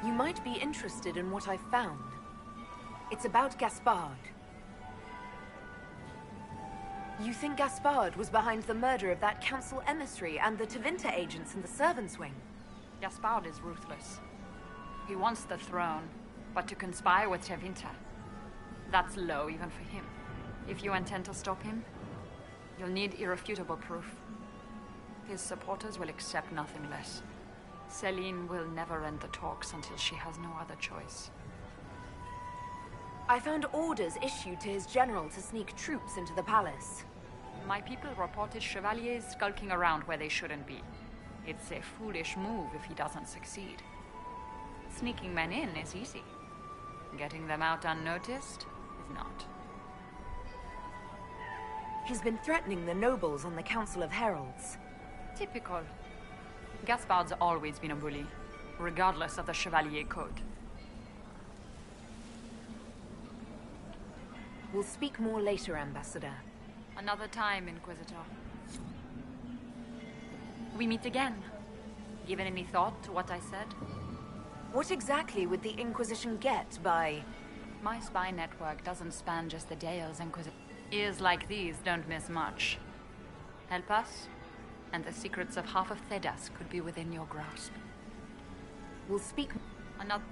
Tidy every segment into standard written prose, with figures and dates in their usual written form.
You might be interested in what I've found. It's about Gaspard. You think Gaspard was behind the murder of that council emissary and the Tevinter agents in the servants' wing? Gaspard is ruthless. He wants the throne, but to conspire with Tevinter, that's low even for him. If you intend to stop him, you'll need irrefutable proof. His supporters will accept nothing less. Celine will never end the talks until she has no other choice. I found orders issued to his general to sneak troops into the palace. My people reported Chevaliers skulking around where they shouldn't be. It's a foolish move if he doesn't succeed. Sneaking men in is easy. Getting them out unnoticed is not. He's been threatening the nobles on the Council of Heralds. Typical. Gaspard's always been a bully, regardless of the Chevalier Code. We'll speak more later, Ambassador. Another time, Inquisitor. We meet again. Given any thought to what I said? What exactly would the Inquisition get by... My spy network doesn't span just the Dales, Inquisitor. Ears like these don't miss much. Help us, and the secrets of half of Thedas could be within your grasp. We'll speak... Another...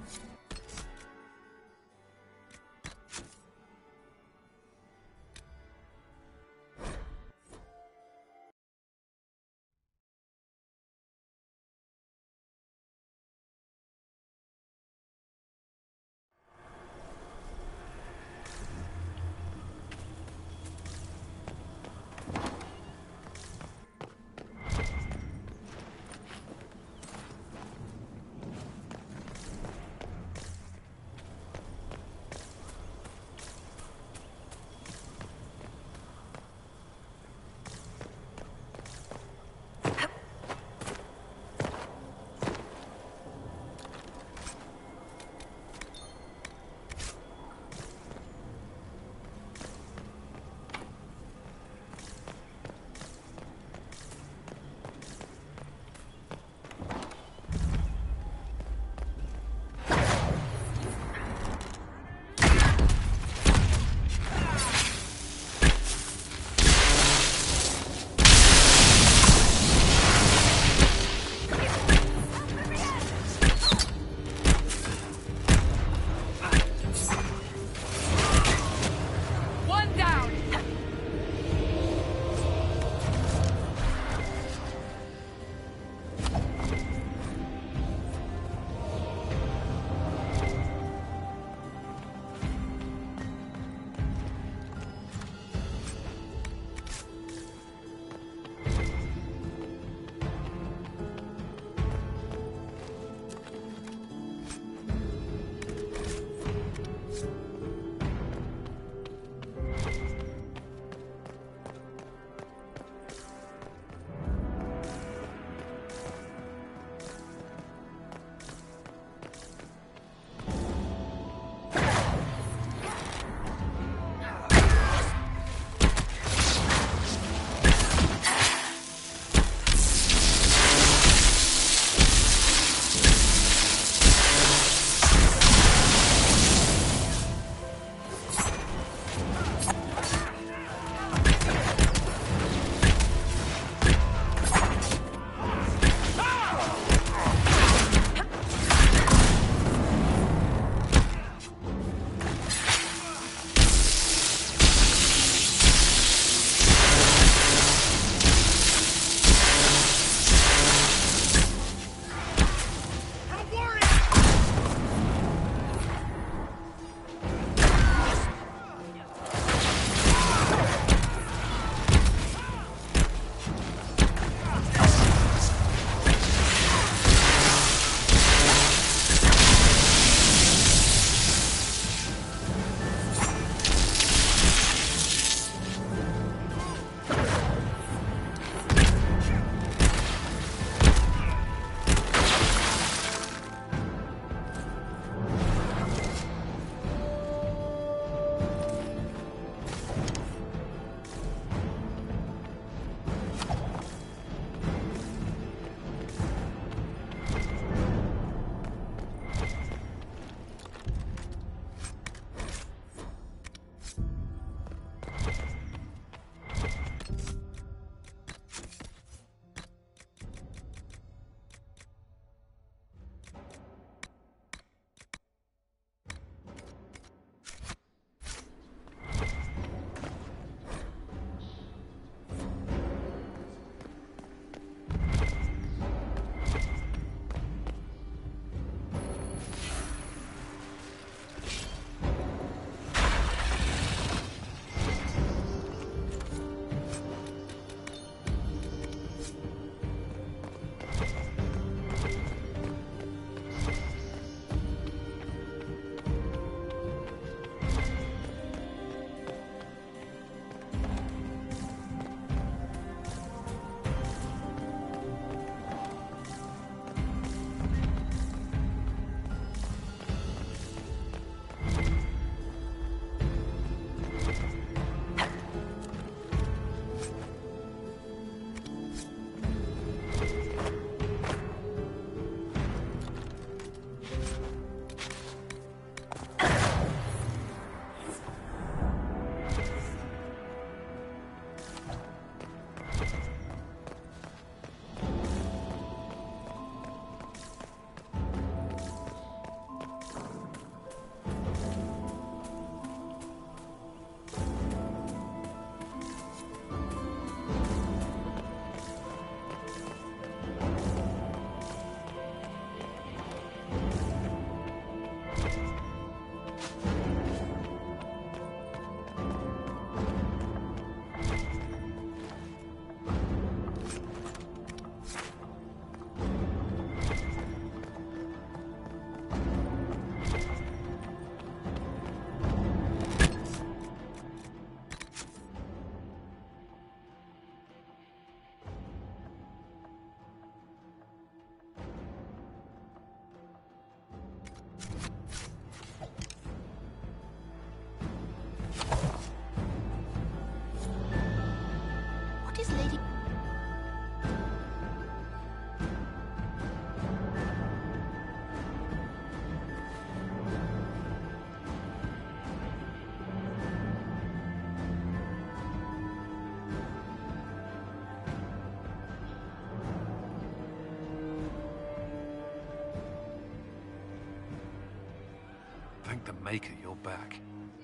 Thank the Maker you're back.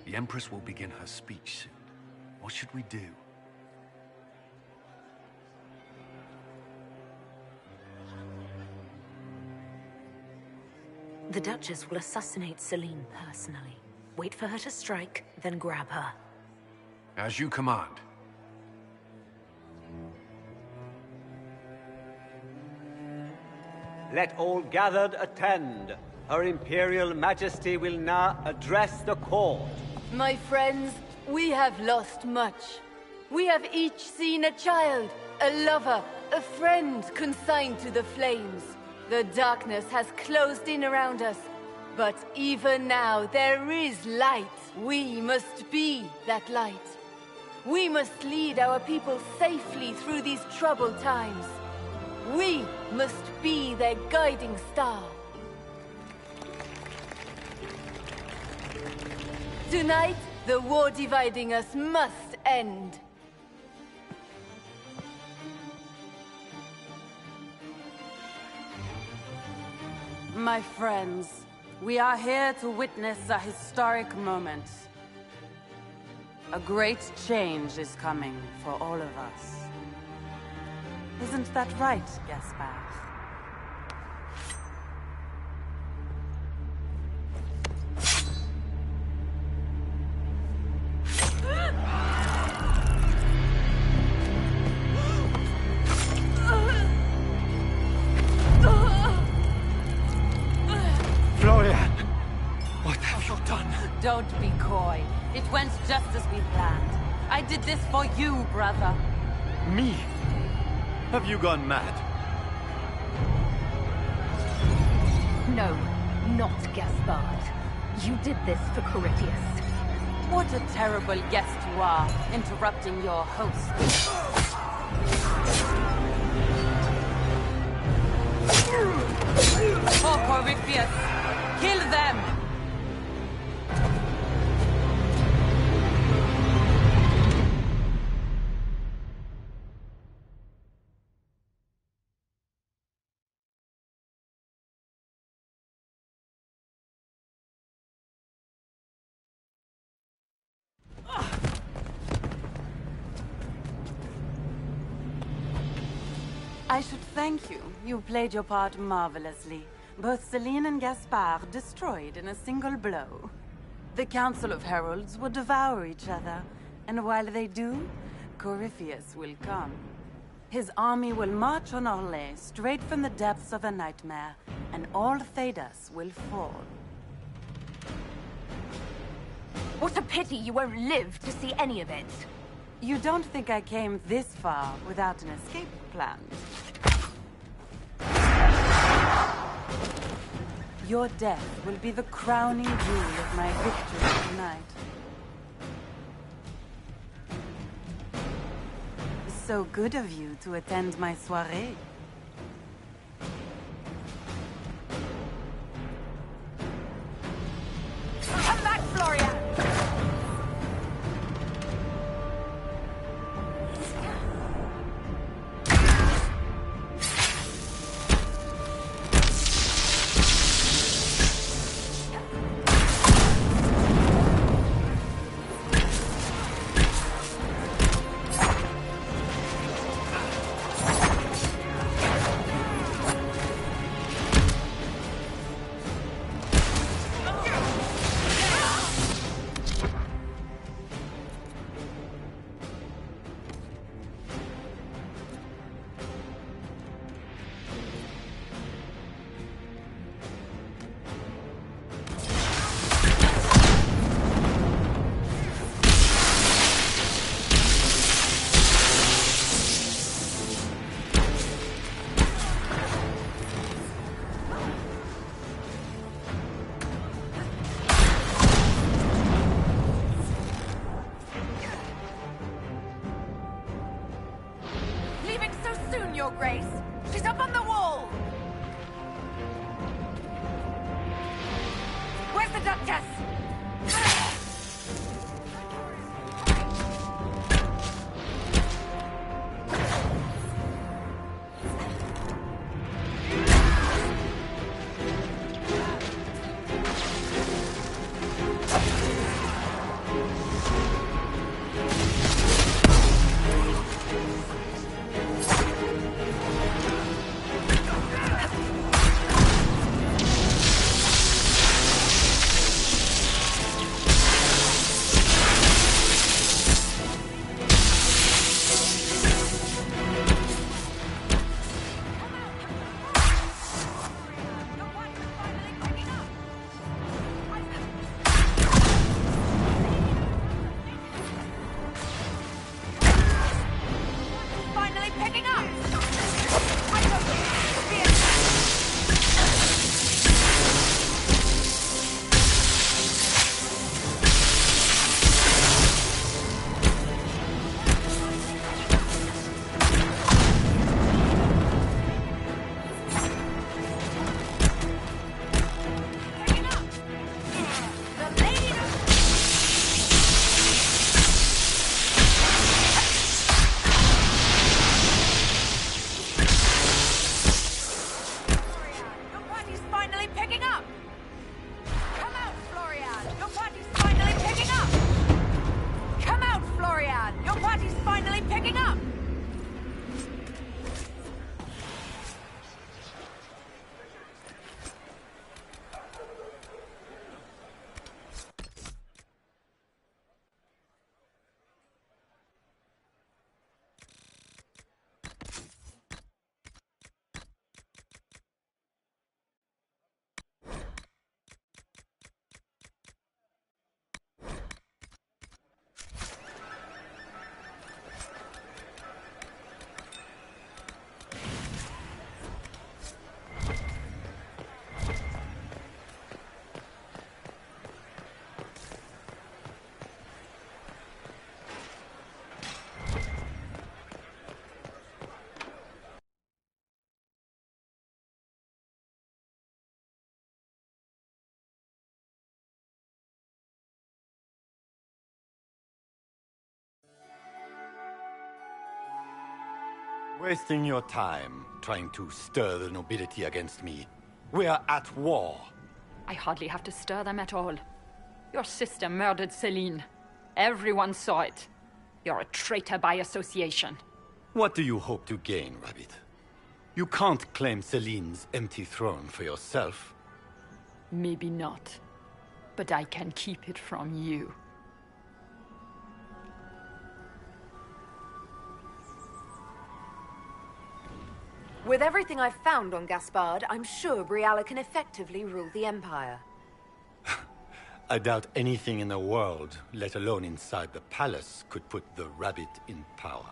The Empress will begin her speech soon. What should we do? The Duchess will assassinate Celine personally. Wait for her to strike, then grab her. As you command. Let all gathered attend. Her Imperial Majesty will now address the court. My friends, we have lost much. We have each seen a child, a lover, a friend consigned to the flames. The darkness has closed in around us, but even now there is light. We must be that light. We must lead our people safely through these troubled times. We must be their guiding star. Tonight, the war dividing us must end. My friends, we are here to witness a historic moment. A great change is coming for all of us. Isn't that right, Gaspard? Don't be coy. It went just as we planned. I did this for you, brother. Me? Have you gone mad? No, not Gaspard. You did this for Corypheus. What a terrible guest you are, interrupting your host. For Corypheus! Kill them! I should thank you. You played your part marvelously. Both Celine and Gaspard destroyed in a single blow. The Council of Heralds will devour each other, and while they do, Corypheus will come. His army will march on Orlais straight from the depths of a nightmare, and all Thedas will fall. What a pity you won't live to see any of it. You don't think I came this far without an escape plan? Your death will be the crowning jewel of my victory tonight. So good of you to attend my soirée. Come back, Florian! Your Grace. She's up on the wall. Where's the Duchess? finally picking up! Come out, Florian! Your party's finally picking up! Come out, Florian! Your party's finally picking up! Wasting your time trying to stir the nobility against me. We are at war. I hardly have to stir them at all. Your sister murdered Celine. Everyone saw it. You're a traitor by association. What do you hope to gain, Rabbit? You can't claim Celine's empty throne for yourself. Maybe not. But I can keep it from you. With everything I've found on Gaspard, I'm sure Briala can effectively rule the Empire. I doubt anything in the world, let alone inside the palace, could put the Rabbit in power.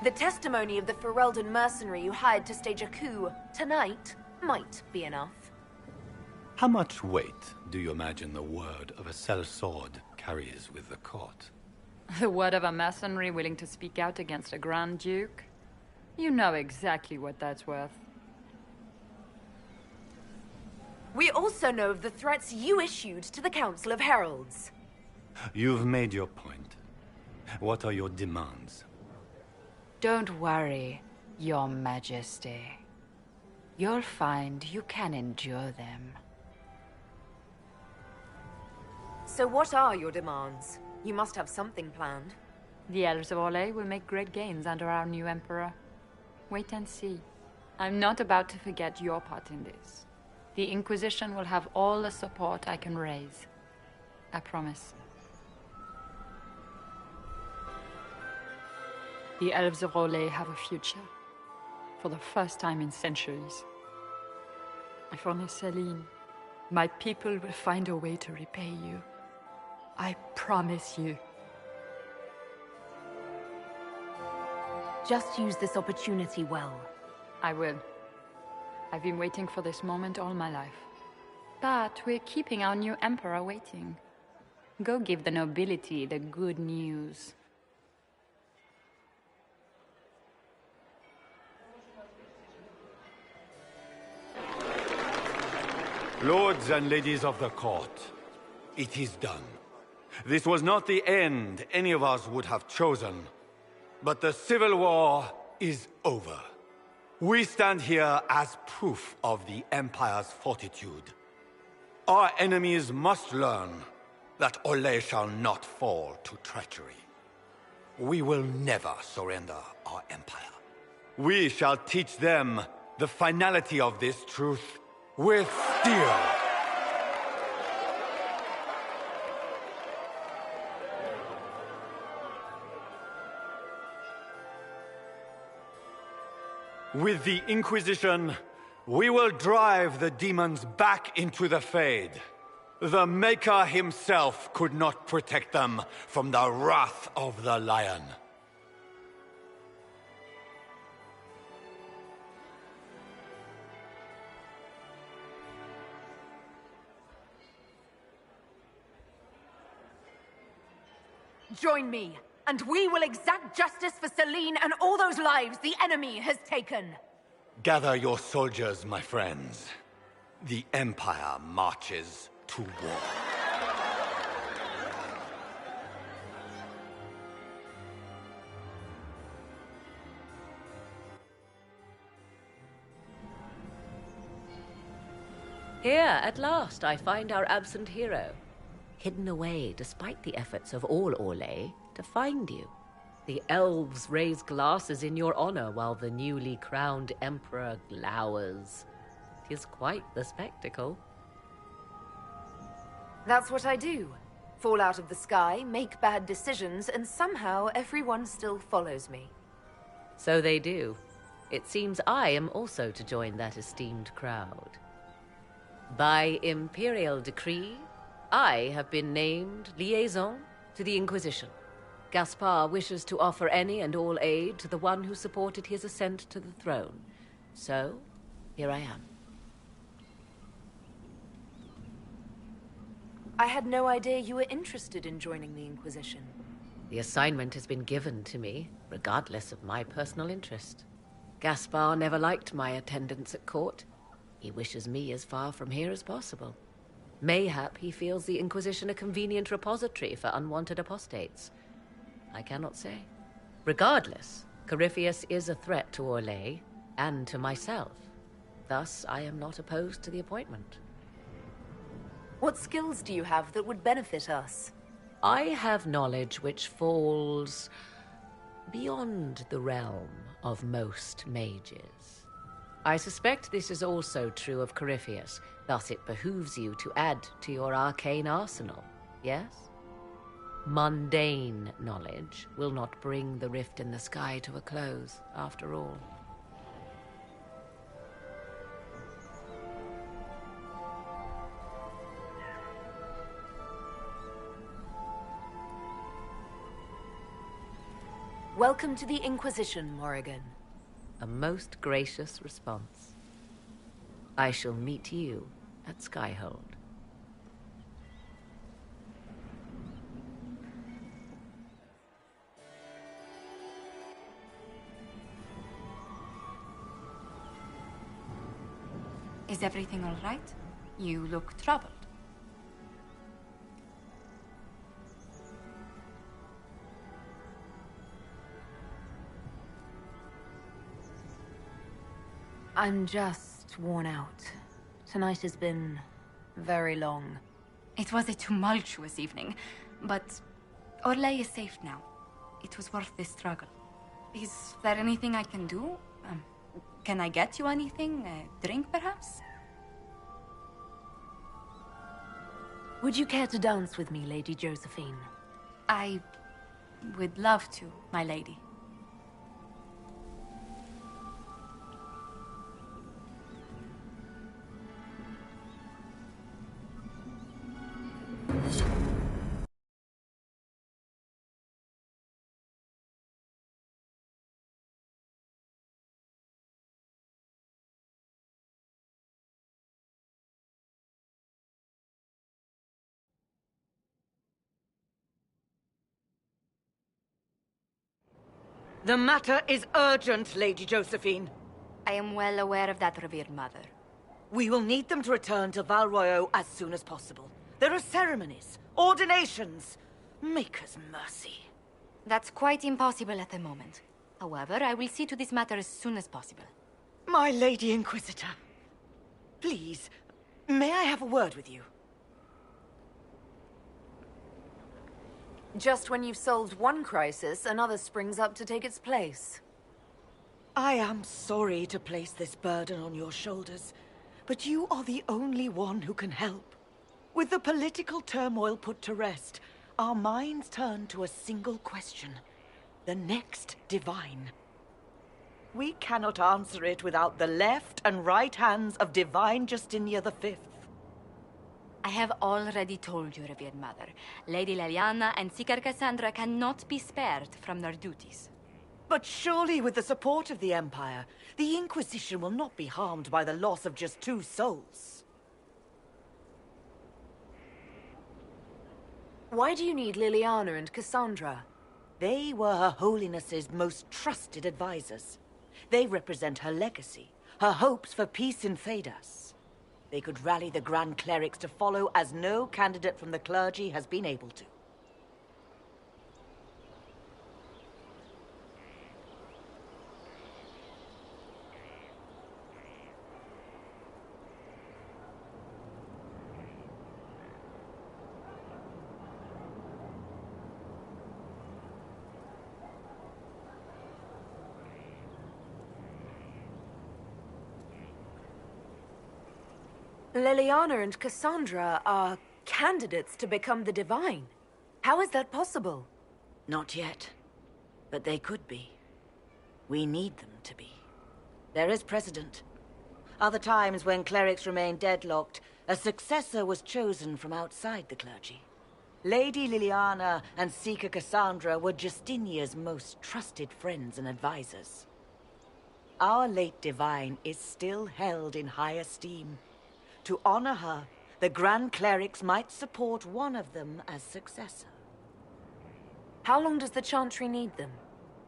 The testimony of the Ferelden mercenary you hired to stage a coup tonight might be enough. How much weight do you imagine the word of a sellsword carries with the court? The word of a mercenary willing to speak out against a Grand Duke? You know exactly what that's worth. We also know of the threats you issued to the Council of Heralds. You've made your point. What are your demands? Don't worry, Your Majesty. You'll find you can endure them. So what are your demands? You must have something planned. The Elves of Orlais will make great gains under our new Emperor. Wait and see. I'm not about to forget your part in this. The Inquisition will have all the support I can raise. I promise. The Elves of Orlais have a future. For the first time in centuries. If only Celine, my people will find a way to repay you. I promise you. Just use this opportunity well. I will. I've been waiting for this moment all my life. But we're keeping our new Emperor waiting. Go give the nobility the good news. Lords and ladies of the court, it is done. This was not the end any of us would have chosen, but the civil war is over. We stand here as proof of the Empire's fortitude. Our enemies must learn that Orlais shall not fall to treachery. We will never surrender our Empire. We shall teach them the finality of this truth with steel. With the Inquisition, we will drive the demons back into the Fade. The Maker himself could not protect them from the wrath of the Lion. Join me, and we will exact justice for Celine and all those lives the enemy has taken. Gather your soldiers, my friends. The Empire marches to war. Here, at last, I find our absent hero, hidden away despite the efforts of all Orlais to find you. The elves raise glasses in your honor while the newly crowned emperor glowers. 'Tis quite the spectacle. That's what I do. Fall out of the sky, make bad decisions, and somehow everyone still follows me. So they do. It seems I am also to join that esteemed crowd. By imperial decree, I have been named liaison to the Inquisition. Gaspar wishes to offer any and all aid to the one who supported his ascent to the throne. So, here I am. I had no idea you were interested in joining the Inquisition. The assignment has been given to me, regardless of my personal interest. Gaspar never liked my attendance at court. He wishes me as far from here as possible. Mayhap he feels the Inquisition a convenient repository for unwanted apostates. I cannot say. Regardless, Corypheus is a threat to Orlais and to myself. Thus, I am not opposed to the appointment. What skills do you have that would benefit us? I have knowledge which falls beyond the realm of most mages. I suspect this is also true of Corypheus, thus it behooves you to add to your arcane arsenal, yes? Mundane knowledge will not bring the rift in the sky to a close, after all. Welcome to the Inquisition, Morrigan. A most gracious response. I shall meet you at Skyhold. Is everything all right? You look troubled. I'm just worn out. Tonight has been very long. It was a tumultuous evening, but Orlais is safe now. It was worth the struggle. Is there anything I can do? Can I get you anything? A drink, perhaps? Would you care to dance with me, Lady Josephine? I would love to, my lady. The matter is urgent, Lady Josephine. I am well aware of that, revered mother. We will need them to return to Val Royeaux as soon as possible. There are ceremonies, ordinations. Make us mercy. That's quite impossible at the moment. However, I will see to this matter as soon as possible. My Lady Inquisitor. Please, may I have a word with you? Just when you've solved one crisis, another springs up to take its place. I am sorry to place this burden on your shoulders, but you are the only one who can help. With the political turmoil put to rest, our minds turn to a single question. The next divine. We cannot answer it without the left and right hands of Divine Justinia V. I have already told you, revered mother. Lady Leliana and Seeker Cassandra cannot be spared from their duties. But surely with the support of the Empire, the Inquisition will not be harmed by the loss of just 2 souls. Why do you need Liliana and Cassandra? They were Her Holiness's most trusted advisors. They represent her legacy, her hopes for peace in Thedas. They could rally the Grand Clerics to follow as no candidate from the clergy has been able to. Leliana and Cassandra are candidates to become the Divine. How is that possible? Not yet. But they could be. We need them to be. There is precedent. Other times when clerics remained deadlocked, a successor was chosen from outside the clergy. Lady Leliana and Seeker Cassandra were Justinia's most trusted friends and advisors. Our late Divine is still held in high esteem. To honor her, the Grand Clerics might support one of them as successor. How long does the Chantry need them?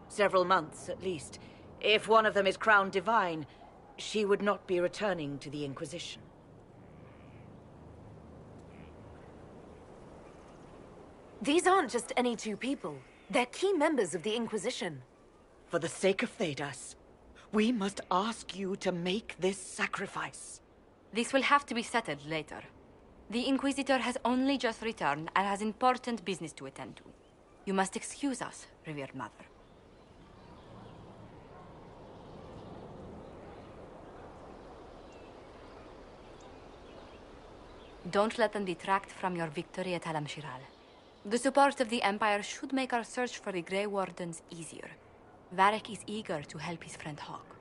Several months, at least. If one of them is crowned Divine, she would not be returning to the Inquisition. These aren't just any two people. They're key members of the Inquisition. For the sake of Thedas, we must ask you to make this sacrifice. This will have to be settled later. The Inquisitor has only just returned and has important business to attend to. You must excuse us, revered mother. Don't let them detract from your victory at Halam Shiral. The support of the Empire should make our search for the Grey Wardens easier. Varric is eager to help his friend Hawke.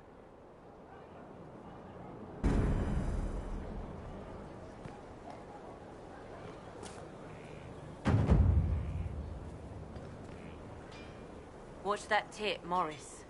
Watch that tip, Morris.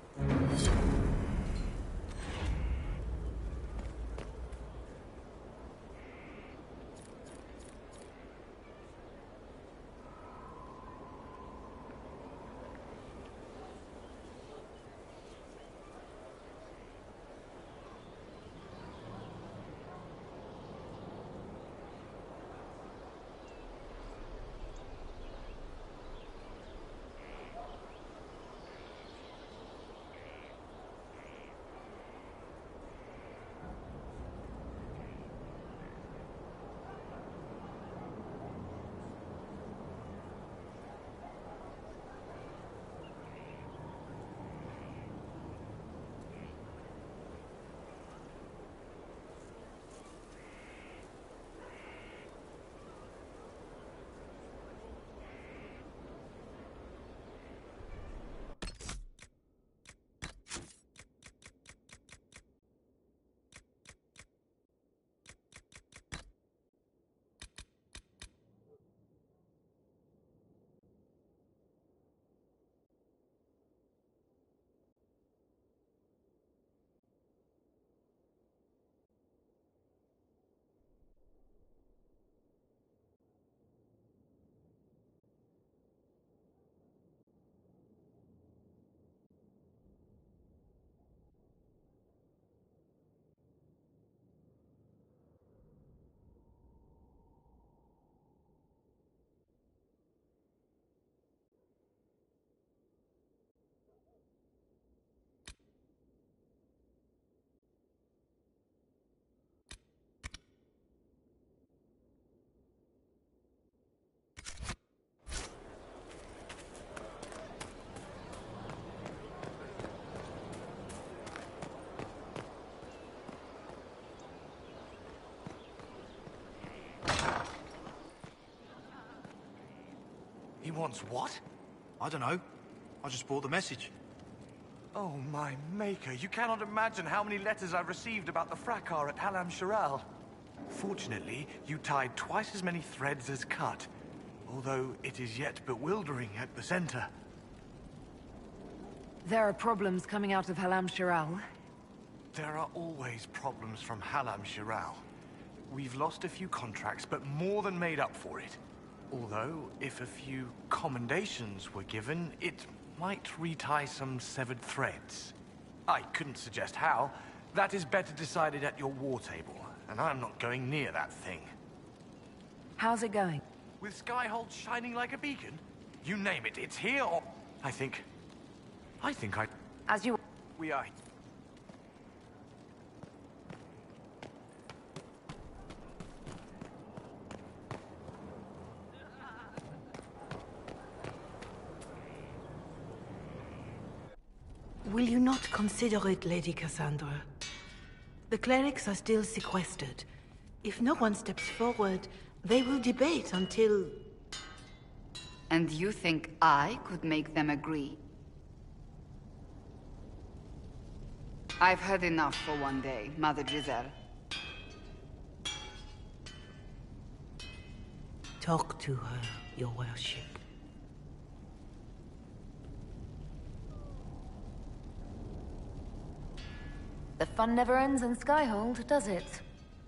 He wants what? I don't know. I just brought the message. Oh, my maker. You cannot imagine how many letters I've received about the fracas at Halam Shiral. Fortunately, you tied twice as many threads as cut, although it is yet bewildering at the center. There are problems coming out of Halam Shiral. There are always problems from Halam Shiral. We've lost a few contracts, but more than made up for it. Although, if a few commendations were given, it might retie some severed threads. I couldn't suggest how. That is better decided at your war table, and I'm not going near that thing. How's it going? With Skyhold shining like a beacon? You name it, it's here or... I think As you... we are... Will you not consider it, Lady Cassandra? The clerics are still sequestered. If no one steps forward, they will debate until... And you think I could make them agree? I've heard enough for one day, Mother Giselle. Talk to her, your worship. The fun never ends in Skyhold, does it?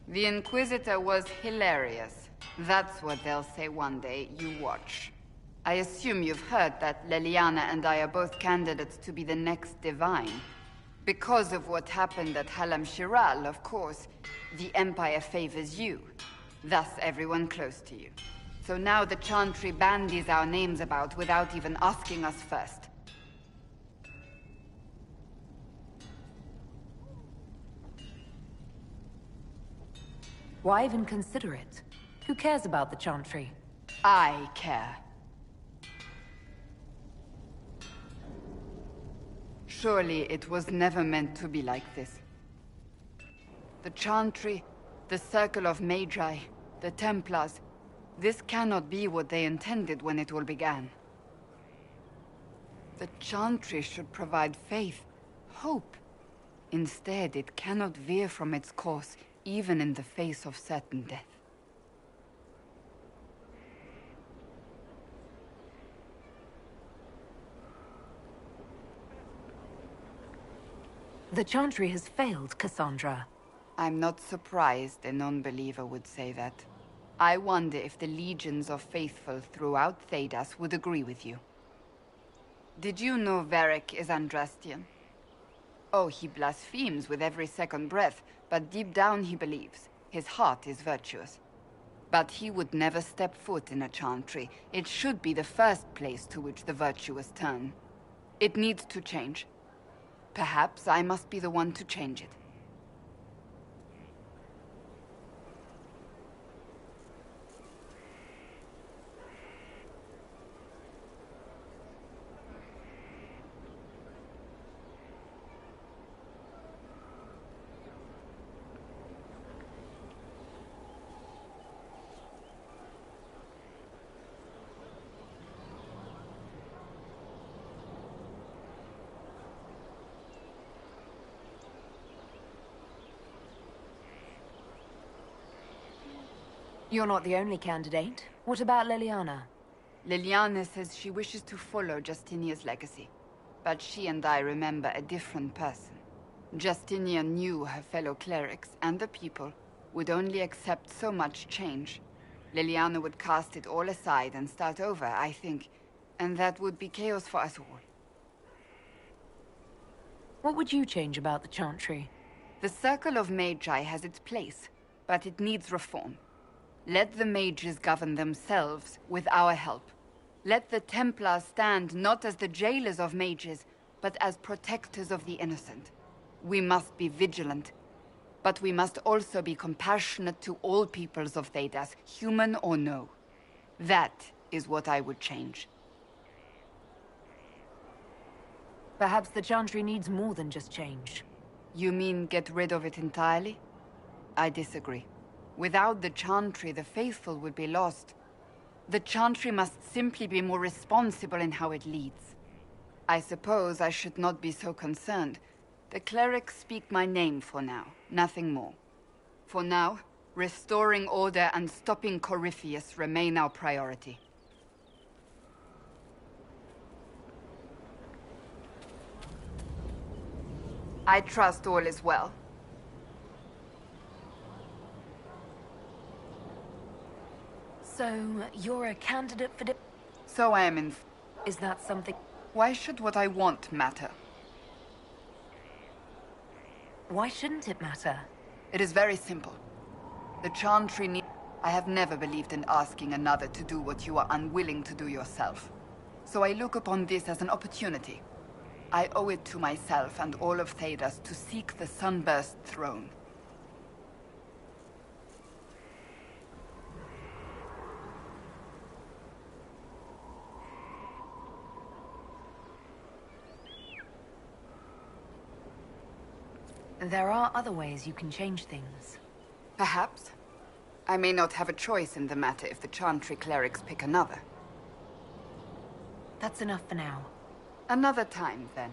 The Inquisitor was hilarious. That's what they'll say one day, you watch. I assume you've heard that Leliana and I are both candidates to be the next Divine. Because of what happened at Halam Shiral, of course, the Empire favors you. Thus, everyone close to you. So now the Chantry bandies our names about without even asking us first. Why even consider it? Who cares about the Chantry? I care. Surely it was never meant to be like this. The Chantry, the Circle of Magi, the Templars, this cannot be what they intended when it all began. The Chantry should provide faith, hope. Instead, it cannot veer from its course, even in the face of certain death. The Chantry has failed, Cassandra. I'm not surprised a non-believer would say that. I wonder if the legions of faithful throughout Thedas would agree with you. Did you know Varric is Andrastian? Oh, he blasphemes with every second breath, but deep down he believes. His heart is virtuous. But he would never step foot in a Chantry. It should be the first place to which the virtuous turn. It needs to change. Perhaps I must be the one to change it. You're not the only candidate. What about Leliana? Leliana says she wishes to follow Justinia's legacy. But she and I remember a different person. Justinia knew her fellow clerics and the people would only accept so much change. Leliana would cast it all aside and start over, I think. And that would be chaos for us all. What would you change about the Chantry? The Circle of Magi has its place, but it needs reform. Let the mages govern themselves with our help. Let the Templars stand not as the jailers of mages, but as protectors of the innocent. We must be vigilant, but we must also be compassionate to all peoples of Thedas, human or no. That is what I would change. Perhaps the Chantry needs more than just change. You mean get rid of it entirely? I disagree. Without the Chantry, the faithful would be lost. The Chantry must simply be more responsible in how it leads. I suppose I should not be so concerned. The clerics speak my name for now, nothing more. For now, restoring order and stopping Corypheus remain our priority. I trust all is well. So, you're a candidate for So I am in... Is that something... Why should what I want matter? Why shouldn't it matter? It is very simple. The Chantry need... I have never believed in asking another to do what you are unwilling to do yourself. So I look upon this as an opportunity. I owe it to myself and all of Thedas to seek the Sunburst throne. There are other ways you can change things. Perhaps. I may not have a choice in the matter if the Chantry clerics pick another. That's enough for now. Another time, then.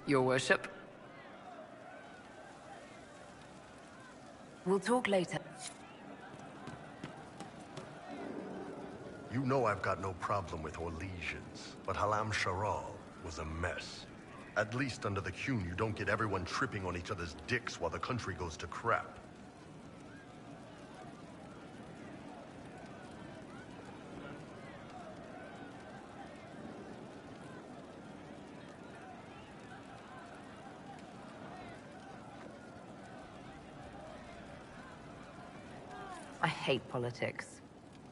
Your worship. We'll talk later. You know I've got no problem with Orlesians, but Halam Sharal was a mess. At least under the Qun, you don't get everyone tripping on each other's dicks while the country goes to crap. I hate politics.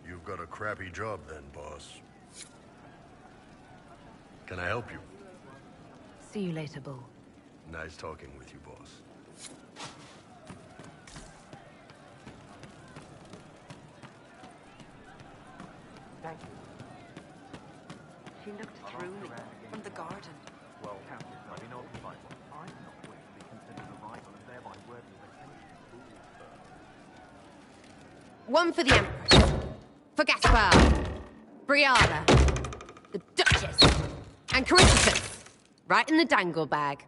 You've got a crappy job then, boss. Can I help you? See you later, Bull. Nice talking with you, boss. Thank you. He looked through me from the garden. Well, Captain, I've been notified. I'm not going to be considered a rival and thereby worthy of attention. One for the Empress. For Gaspar. Briala. The Duchess. And Corypheus. Right in the dangle bag.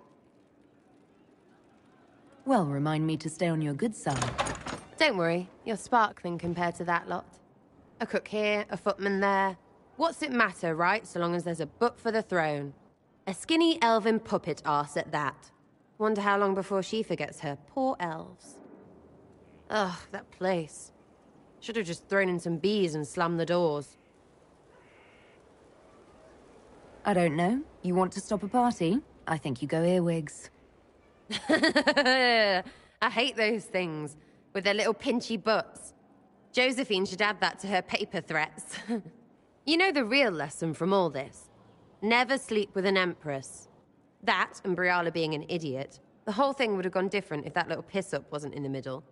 Well, remind me to stay on your good side. Don't worry, you're sparkling compared to that lot. A cook here, a footman there. What's it matter, right, so long as there's a book for the throne? A skinny elven puppet arse at that. Wonder how long before she forgets her poor elves. Ugh, that place. Should have just thrown in some bees and slammed the doors. I don't know. You want to stop a party? I think you go earwigs. I hate those things, with their little pinchy butts. Josephine should add that to her paper threats. You know the real lesson from all this? Never sleep with an empress. That, and Briala being an idiot. The whole thing would have gone different if that little piss-up wasn't in the middle.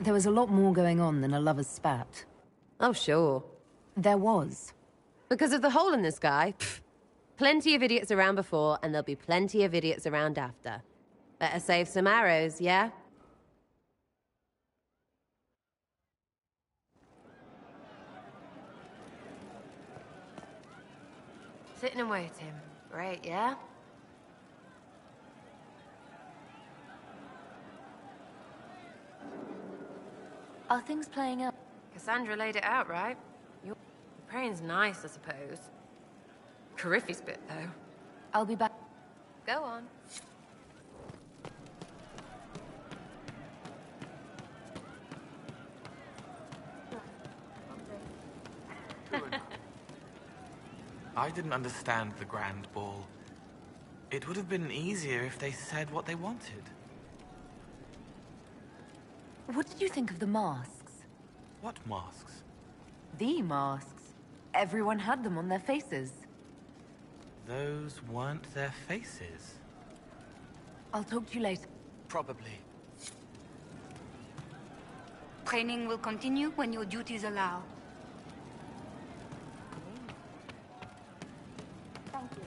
There was a lot more going on than a lover's spat. Oh, sure. There was. Because of the hole in the sky, plenty of idiots around before, and there'll be plenty of idiots around after. Better save some arrows, yeah? Sitting and waiting. Great, yeah? Are things playing out? Cassandra laid it out, right? Your praying's nice, I suppose. Corypheus bit, though. I'll be back. Go on. I didn't understand the Grand Ball. It would have been easier if they said what they wanted. What did you think of the masks? What masks? The masks. Everyone had them on their faces. Those weren't their faces. I'll talk to you later. Probably. Training will continue when your duties allow. Thank you.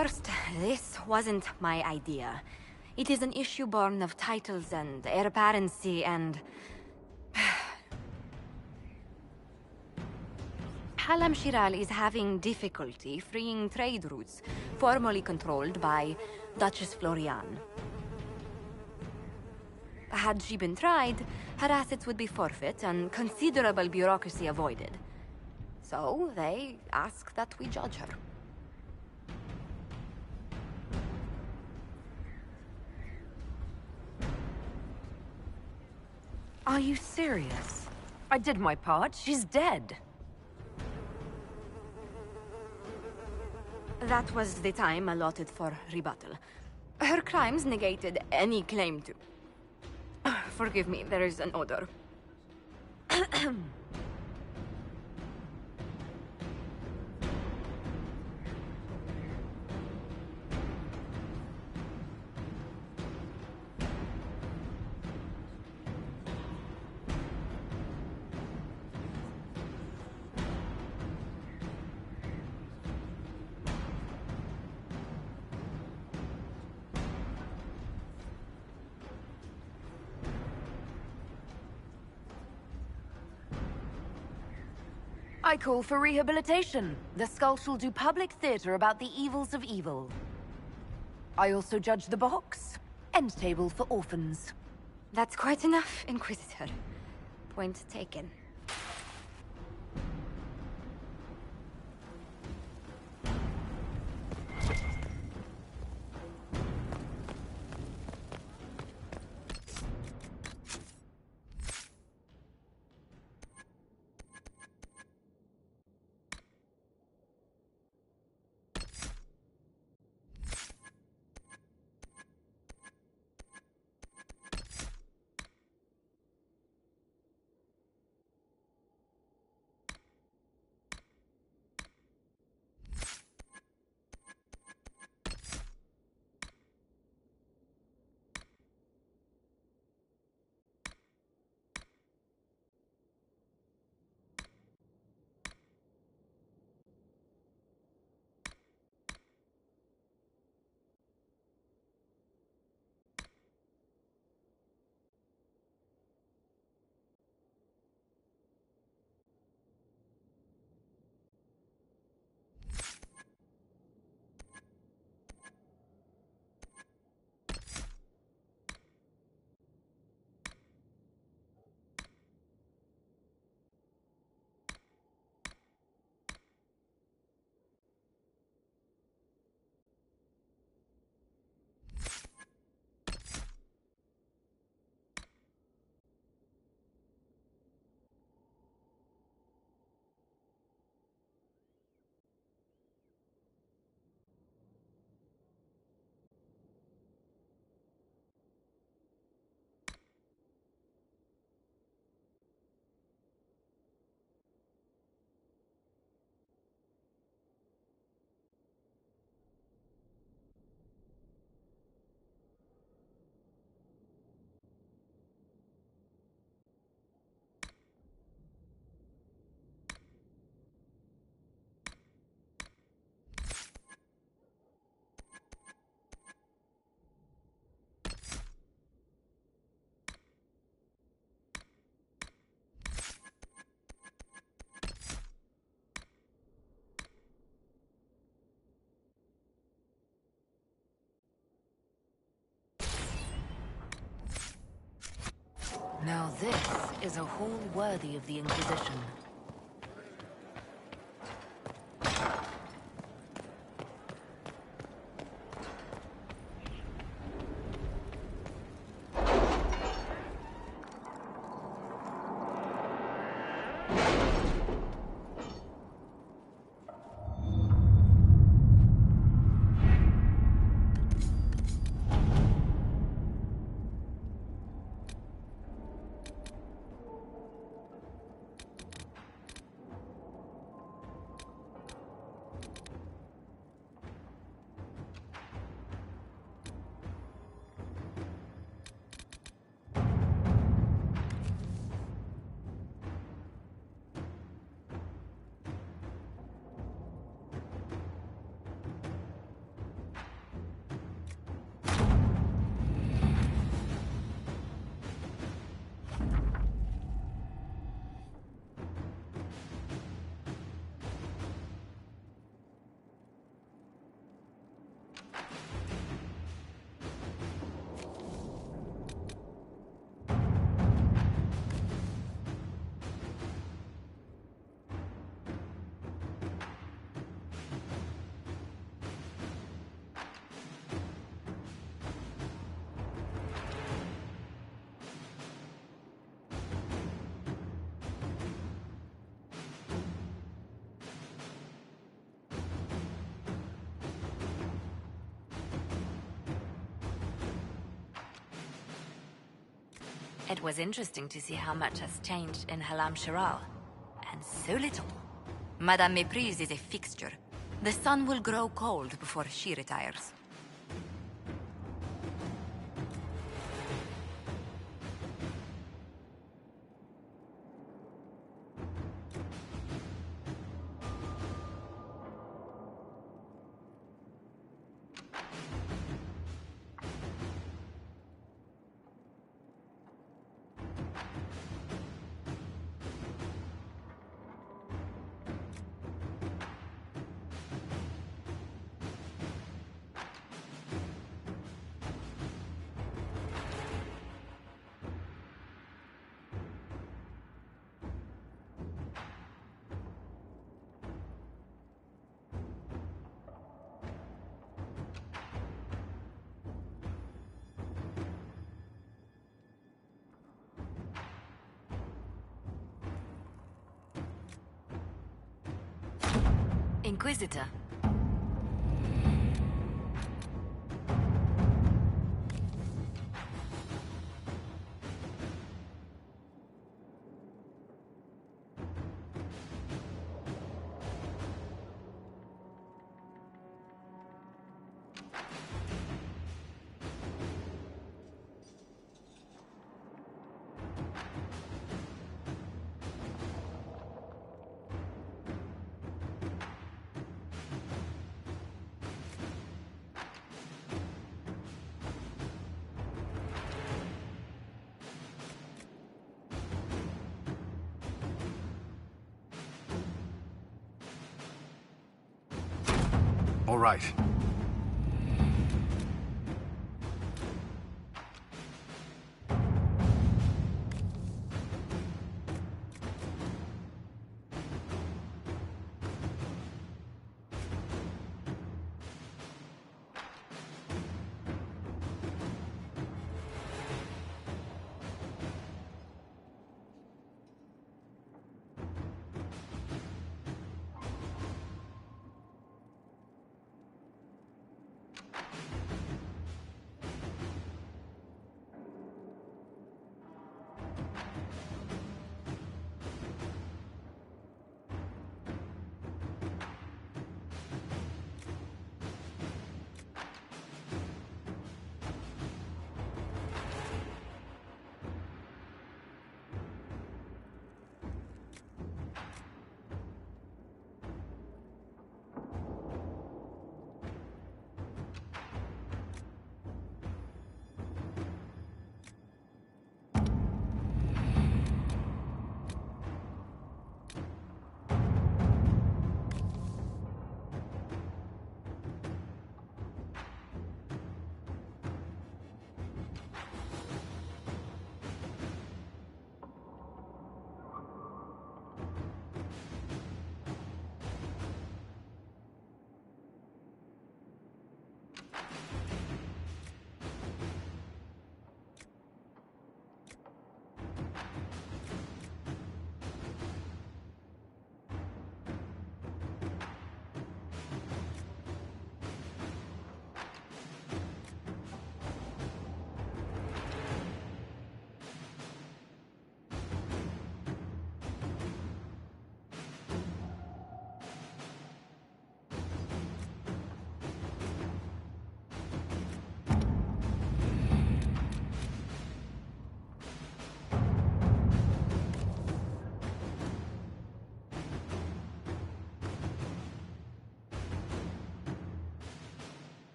First, this wasn't my idea. It is an issue born of titles and heir apparency and... Halam Shiral is having difficulty freeing trade routes formerly controlled by Duchess Florian. Had she been tried, her assets would be forfeit and considerable bureaucracy avoided. So, they ask that we judge her. Are you serious? I did my part. She's dead. That was the time allotted for rebuttal. Her crimes negated any claim to... Forgive me, there is an odor. I call for rehabilitation. The Skull shall do public theater about the evils of evil. I also judge the box. End table for orphans. That's quite enough, Inquisitor. Point taken. Now this is a hall worthy of the Inquisition. It was interesting to see how much has changed in Halam Shiral. And so little. Madame Méprise is a fixture. The sun will grow cold before she retires. Inquisitor. All right.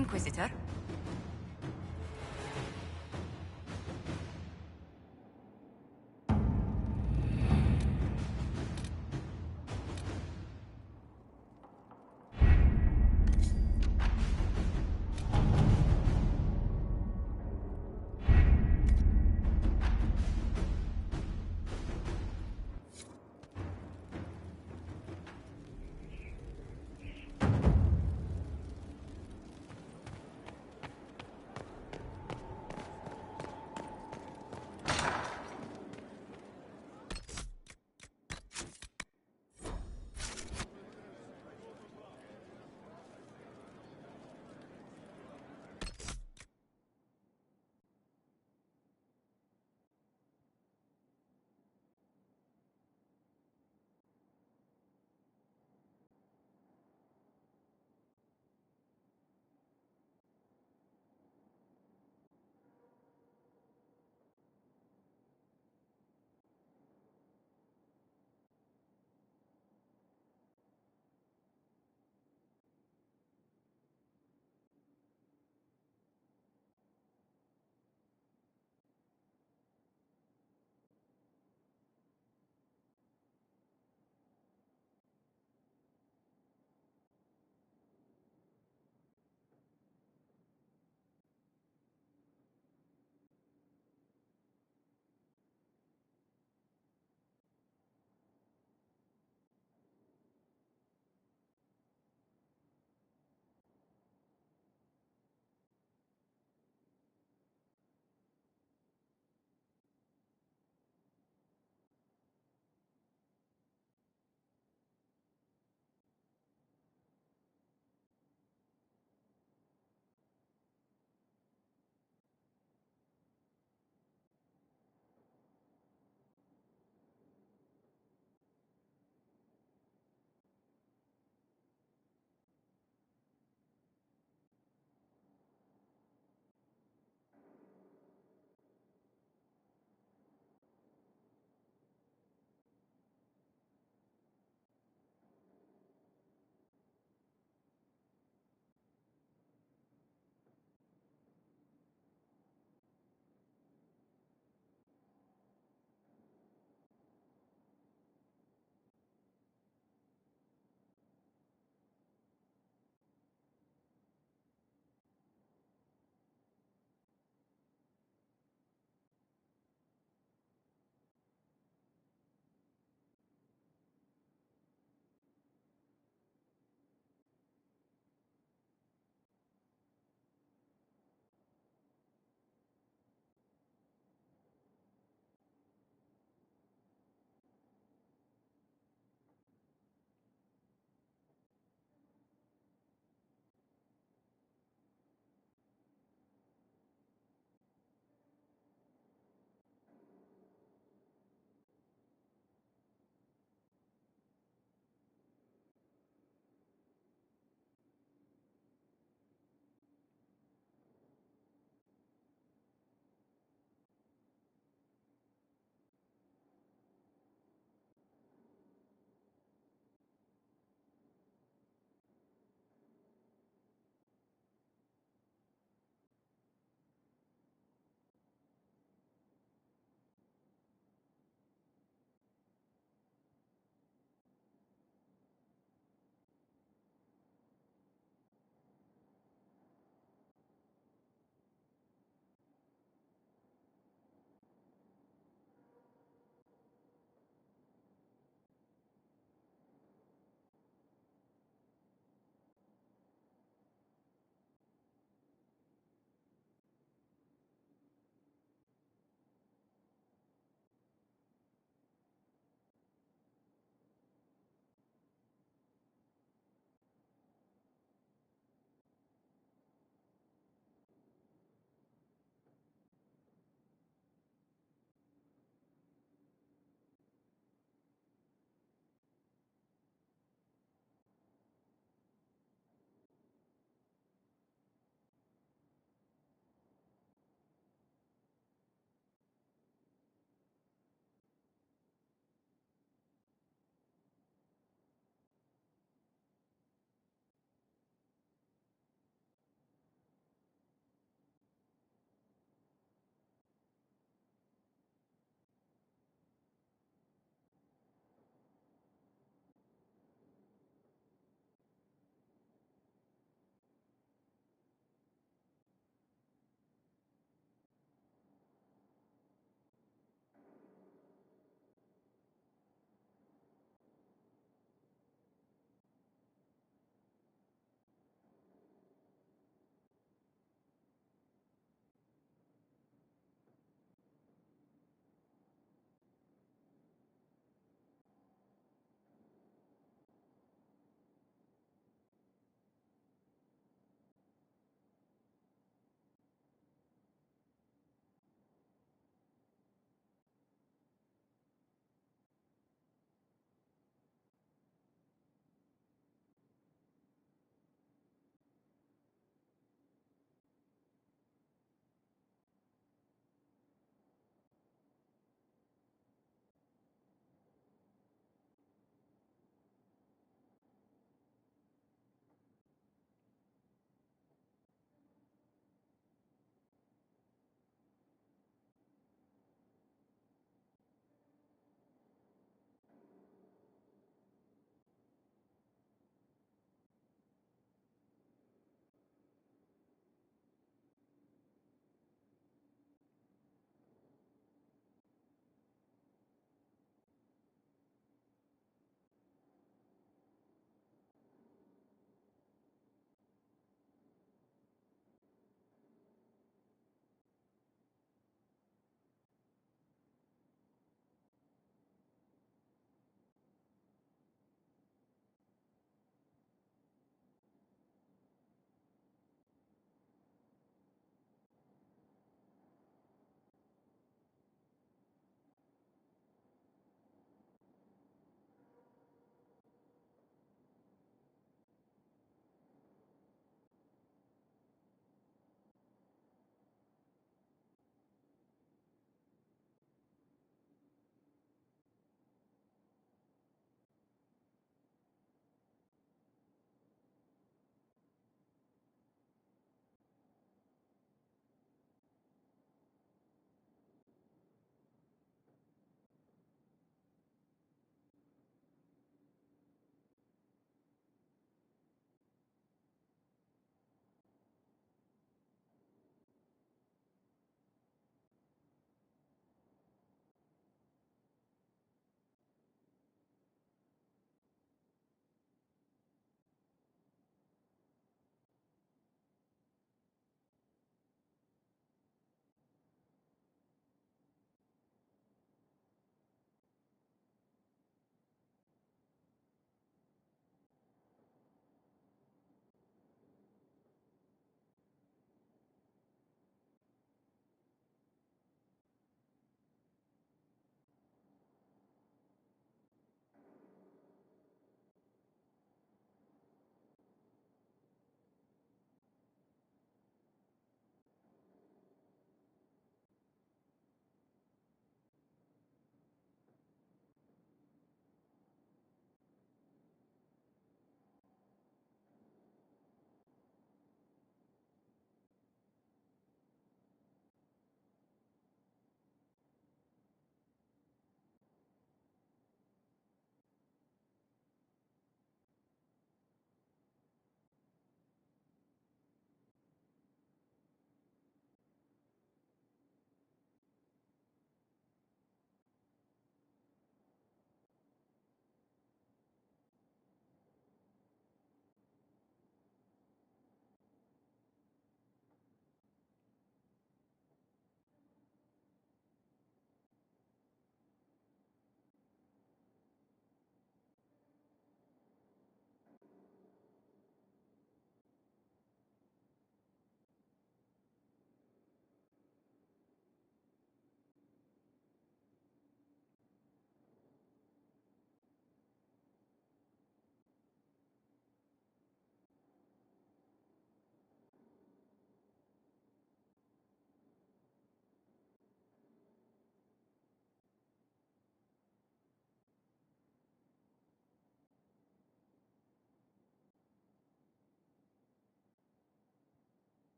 Inquisitor?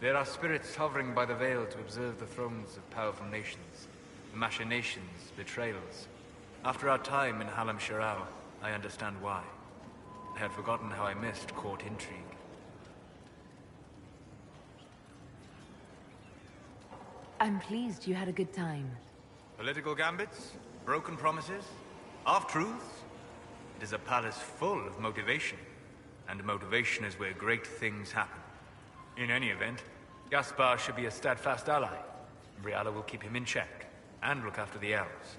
There are spirits hovering by the Veil to observe the thrones of powerful nations, the machinations, betrayals. After our time in Halam Shirao, I understand why. I had forgotten how I missed court intrigue. I'm pleased you had a good time. Political gambits? Broken promises? Half-truths? It is a palace full of motivation. And motivation is where great things happen. In any event, Gaspar should be a steadfast ally. Briala will keep him in check, and look after the elves.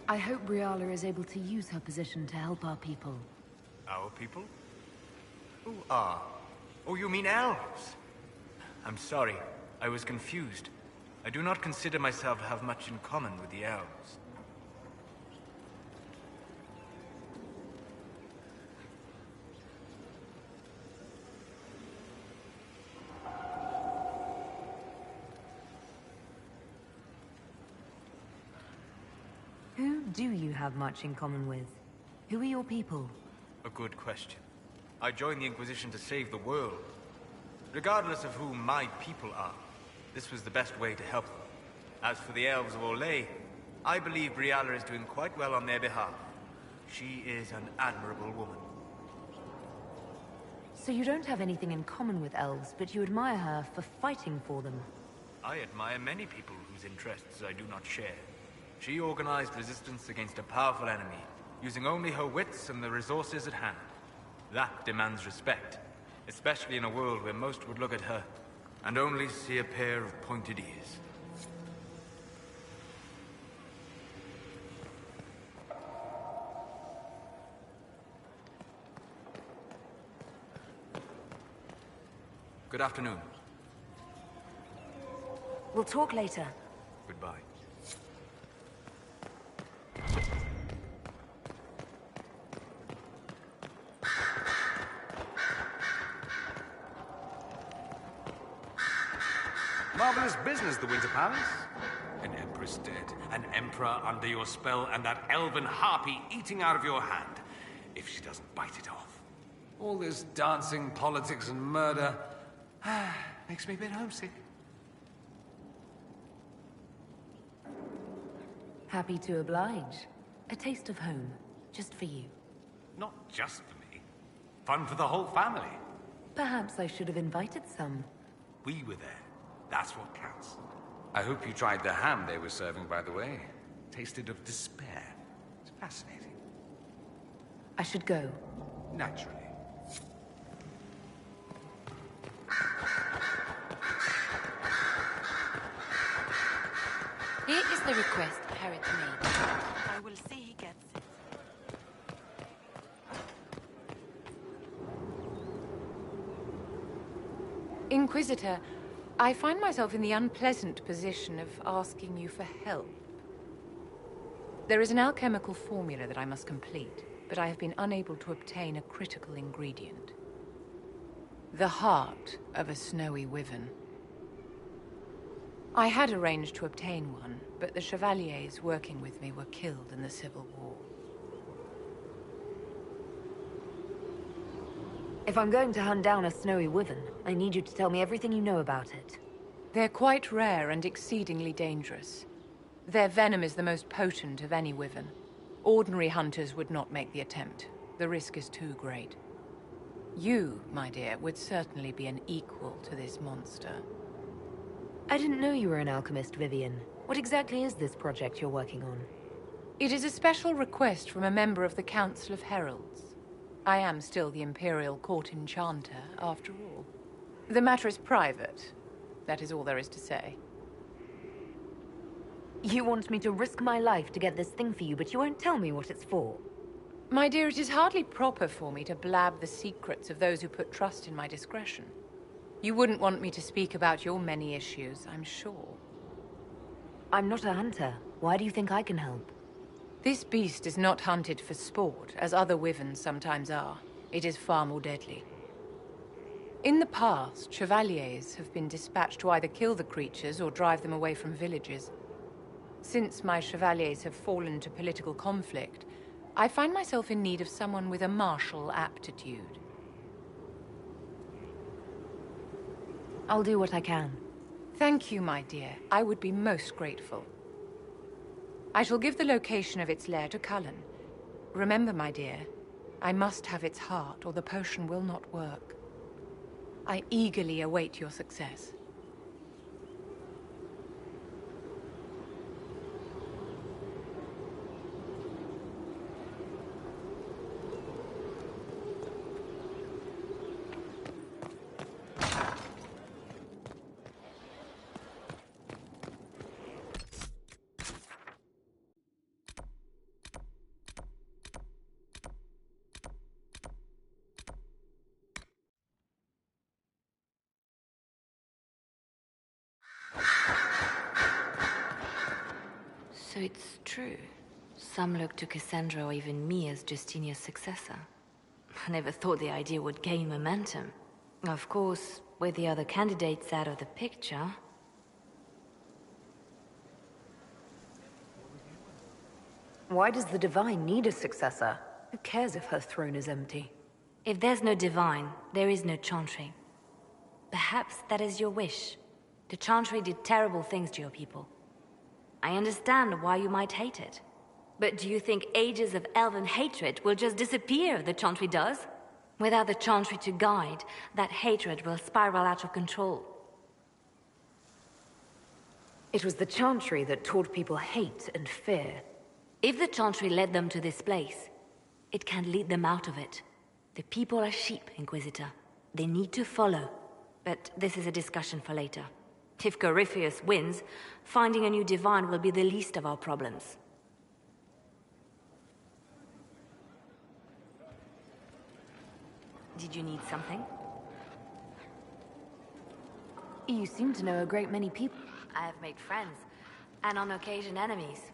I hope Briala is able to use her position to help our people. Our people? Who are? Oh, you mean elves? I'm sorry, I was confused. I do not consider myself to have much in common with the elves. Who do you have much in common with? Who are your people? A good question. I joined the Inquisition to save the world. Regardless of who my people are, this was the best way to help them. As for the elves of Orlais, I believe Briala is doing quite well on their behalf. She is an admirable woman. So you don't have anything in common with elves, but you admire her for fighting for them. I admire many people whose interests I do not share. She organized resistance against a powerful enemy, using only her wits and the resources at hand. That demands respect, especially in a world where most would look at her and only see a pair of pointed ears. Good afternoon. We'll talk later. Goodbye. Marvelous business, the Winter Palace. An empress dead, an emperor under your spell, and that elven harpy eating out of your hand, if she doesn't bite it off. All this dancing, politics, and murder makes me a bit homesick. Happy to oblige. A taste of home, just for you. Not just for me. Fun for the whole family. Perhaps I should have invited some. We were there. That's what counts. I hope you tried the ham they were serving, by the way. Tasted of despair. It's fascinating. I should go. Naturally. Here is the request Harriet made. I will see he gets it. Inquisitor, I find myself in the unpleasant position of asking you for help. There is an alchemical formula that I must complete, but I have been unable to obtain a critical ingredient. The heart of a snowy wyvern. I had arranged to obtain one, but the chevaliers working with me were killed in the Civil War. If I'm going to hunt down a snowy wyvern, I need you to tell me everything you know about it. They're quite rare and exceedingly dangerous. Their venom is the most potent of any wyvern. Ordinary hunters would not make the attempt. The risk is too great. You, my dear, would certainly be an equal to this monster. I didn't know you were an alchemist, Vivian. What exactly is this project you're working on? It is a special request from a member of the Council of Heralds. I am still the Imperial Court Enchanter, after all. The matter is private. That is all there is to say. You want me to risk my life to get this thing for you, but you won't tell me what it's for. My dear, it is hardly proper for me to blab the secrets of those who put trust in my discretion. You wouldn't want me to speak about your many issues, I'm sure. I'm not a hunter. Why do you think I can help? This beast is not hunted for sport, as other wyverns sometimes are. It is far more deadly. In the past, chevaliers have been dispatched to either kill the creatures or drive them away from villages. Since my chevaliers have fallen to political conflict, I find myself in need of someone with a martial aptitude. I'll do what I can. Thank you, my dear. I would be most grateful. I shall give the location of its lair to Cullen. Remember, my dear, I must have its heart, or the potion will not work. I eagerly await your success. So it's true. Some look to Cassandra or even me as Justinia's successor. I never thought the idea would gain momentum. Of course, with the other candidates out of the picture... Why does the Divine need a successor? Who cares if her throne is empty? If there's no Divine, there is no Chantry. Perhaps that is your wish. The Chantry did terrible things to your people. I understand why you might hate it. But do you think ages of elven hatred will just disappear if the Chantry does? Without the Chantry to guide, that hatred will spiral out of control. It was the Chantry that taught people hate and fear. If the Chantry led them to this place, it can lead them out of it. The people are sheep, Inquisitor. They need to follow. But this is a discussion for later. If Corypheus wins, finding a new Divine will be the least of our problems. Did you need something? You seem to know a great many people. I have made friends, and on occasion enemies.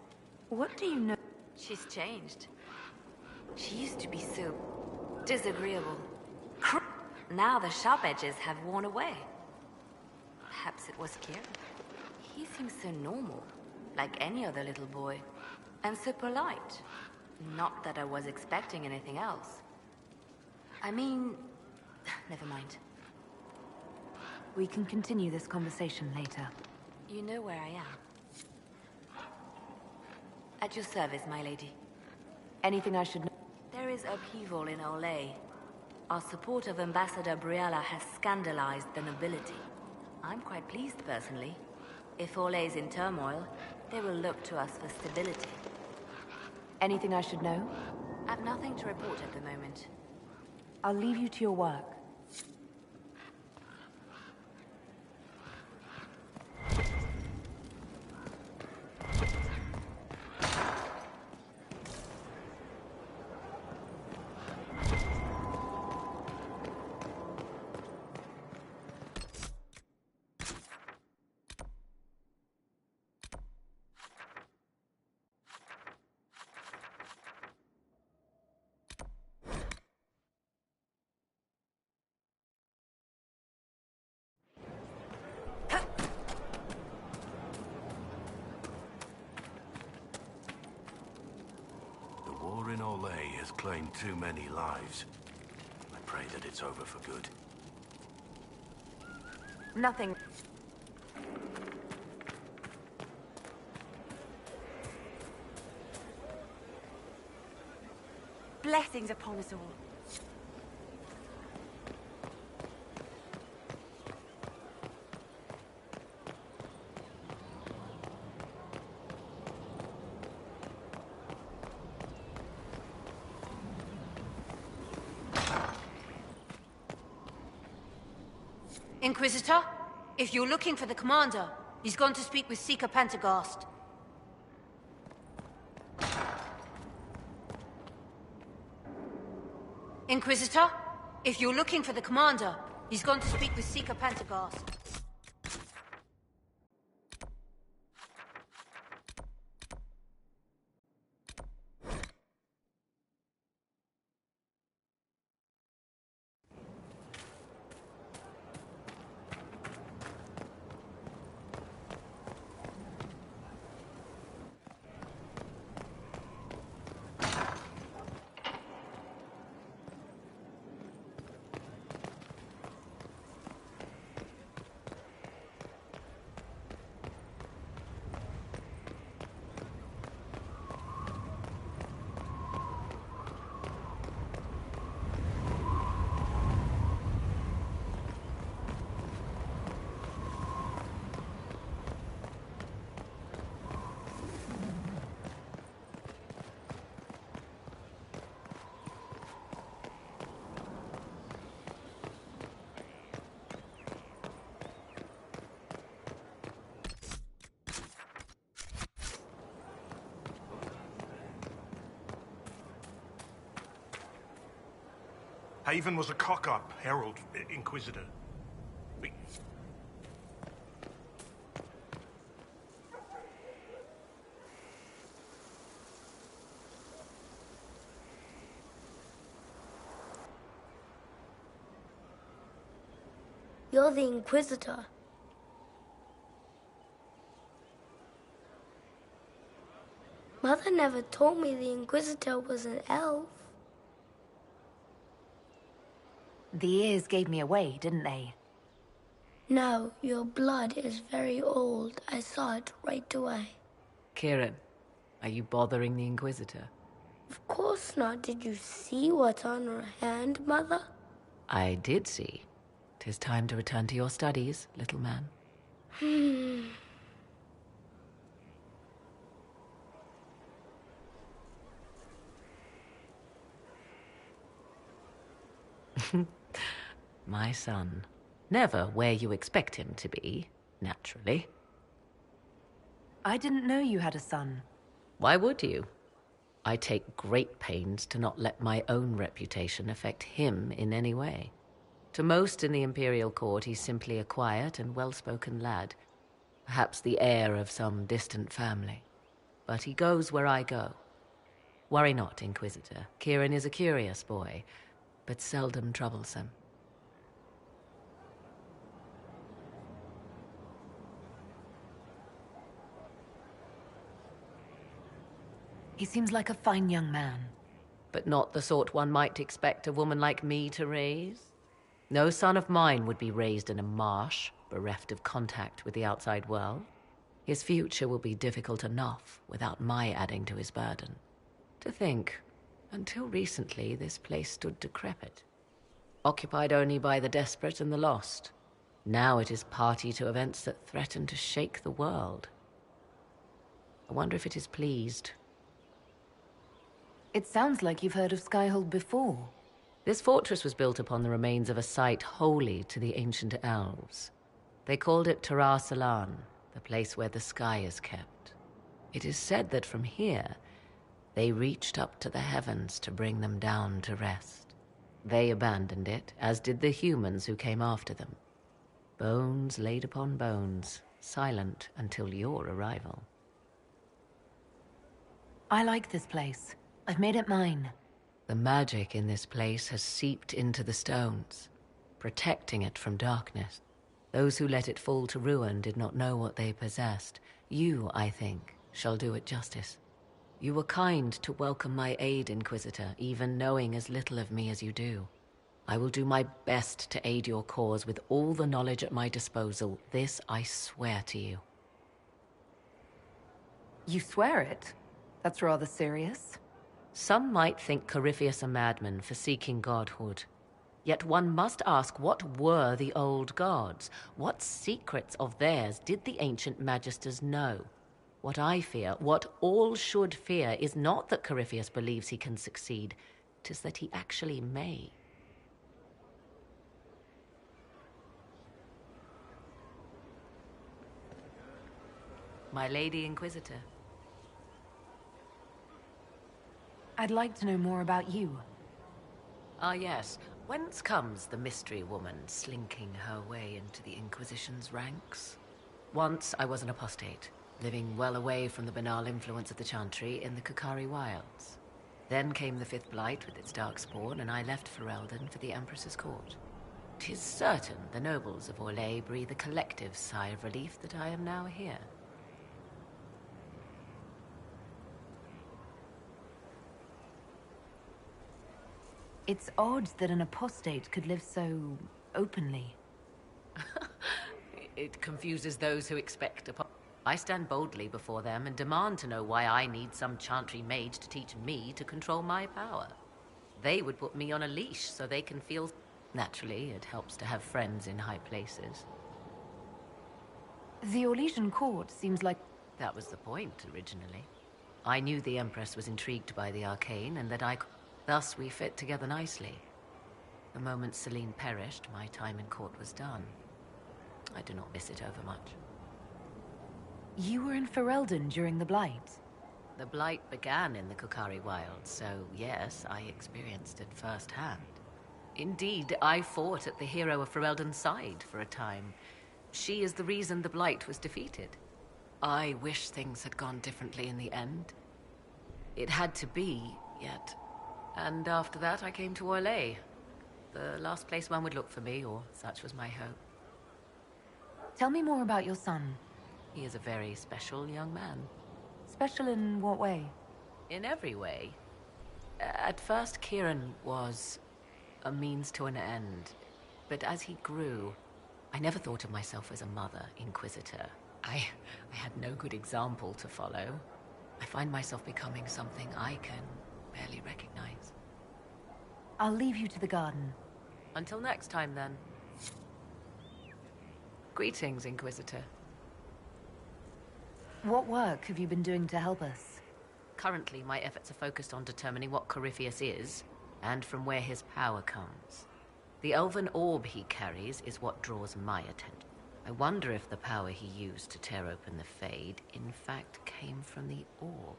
What do you know? She's changed. She used to be so disagreeable. Now the sharp edges have worn away. Perhaps it was Kieran. He seems so normal, like any other little boy. And so polite. Not that I was expecting anything else. I mean... never mind. We can continue this conversation later. You know where I am. At your service, my lady. Anything I should know? There is upheaval in Olay. Our support of Ambassador Briella has scandalized the nobility. I'm quite pleased, personally. If Olay's in turmoil, they will look to us for stability. Anything I should know? I've nothing to report at the moment. I'll leave you to your work. Olay has claimed too many lives. I pray that it's over for good. Nothing. Blessings upon us all. Inquisitor, if you're looking for the Commander, he's gone to speak with Seeker Pentecost. Inquisitor, if you're looking for the Commander, he's gone to speak with Seeker Pentecost. Haven was a cock-up, Herald, Inquisitor. You're the Inquisitor. Mother never told me the Inquisitor was an elf. The ears gave me away, didn't they? No, your blood is very old. I saw it right away. Kieran, are you bothering the Inquisitor? Of course not. Did you see what's on her hand, Mother? I did see. 'Tis time to return to your studies, little man. My son. Never where you expect him to be, naturally. I didn't know you had a son. Why would you? I take great pains to not let my own reputation affect him in any way. To most in the Imperial Court, he's simply a quiet and well-spoken lad. Perhaps the heir of some distant family. But he goes where I go. Worry not, Inquisitor. Kieran is a curious boy, but seldom troublesome. He seems like a fine young man. But not the sort one might expect a woman like me to raise. No son of mine would be raised in a marsh, bereft of contact with the outside world. His future will be difficult enough without my adding to his burden. To think, until recently this place stood decrepit, occupied only by the desperate and the lost. Now it is party to events that threaten to shake the world. I wonder if it is pleased. It sounds like you've heard of Skyhold before. This fortress was built upon the remains of a site holy to the ancient elves. They called it Tarar Salan, the place where the sky is kept. It is said that from here, they reached up to the heavens to bring them down to rest. They abandoned it, as did the humans who came after them. Bones laid upon bones, silent until your arrival. I like this place. I've made it mine. The magic in this place has seeped into the stones, protecting it from darkness. Those who let it fall to ruin did not know what they possessed. You, I think, shall do it justice. You were kind to welcome my aid, Inquisitor, even knowing as little of me as you do. I will do my best to aid your cause with all the knowledge at my disposal. This I swear to you. You swear it? That's rather serious. Some might think Corypheus a madman for seeking godhood. Yet one must ask, what were the old gods? What secrets of theirs did the ancient magisters know? What I fear, what all should fear, is not that Corypheus believes he can succeed. 'Tis that he actually may. My Lady Inquisitor. I'd like to know more about you. Ah, yes. Whence comes the mystery woman slinking her way into the Inquisition's ranks? Once I was an apostate, living well away from the banal influence of the Chantry in the Kukari Wilds. Then came the Fifth Blight with its darkspawn, and I left Ferelden for the Empress's court. 'Tis certain the nobles of Orlais breathe a collective sigh of relief that I am now here. It's odd that an apostate could live so openly. It confuses those who expect I stand boldly before them and demand to know why I need some Chantry mage to teach me to control my power. They would put me on a leash so they can feel... Naturally, it helps to have friends in high places. The Orlesian court seems like... That was the point, originally. I knew the Empress was intrigued by the arcane, and that thus we fit together nicely. The moment Celine perished, my time in court was done. I do not miss it overmuch. You were in Ferelden during the Blight? The Blight began in the Kukari Wilds, so yes, I experienced it firsthand. Indeed, I fought at the hero of Ferelden's side for a time. She is the reason the Blight was defeated. I wish things had gone differently in the end. It had to be, yet. And after that, I came to Orlais. The last place one would look for me, or such was my hope. Tell me more about your son. He is a very special young man. Special in what way? In every way. At first, Kieran was a means to an end. But as he grew, I never thought of myself as a mother inquisitor. I had no good example to follow. I find myself becoming something I can barely recognize. I'll leave you to the garden. Until next time, then. Greetings, Inquisitor. What work have you been doing to help us? Currently, my efforts are focused on determining what Corypheus is, and from where his power comes. The elven orb he carries is what draws my attention. I wonder if the power he used to tear open the Fade, in fact, came from the orb.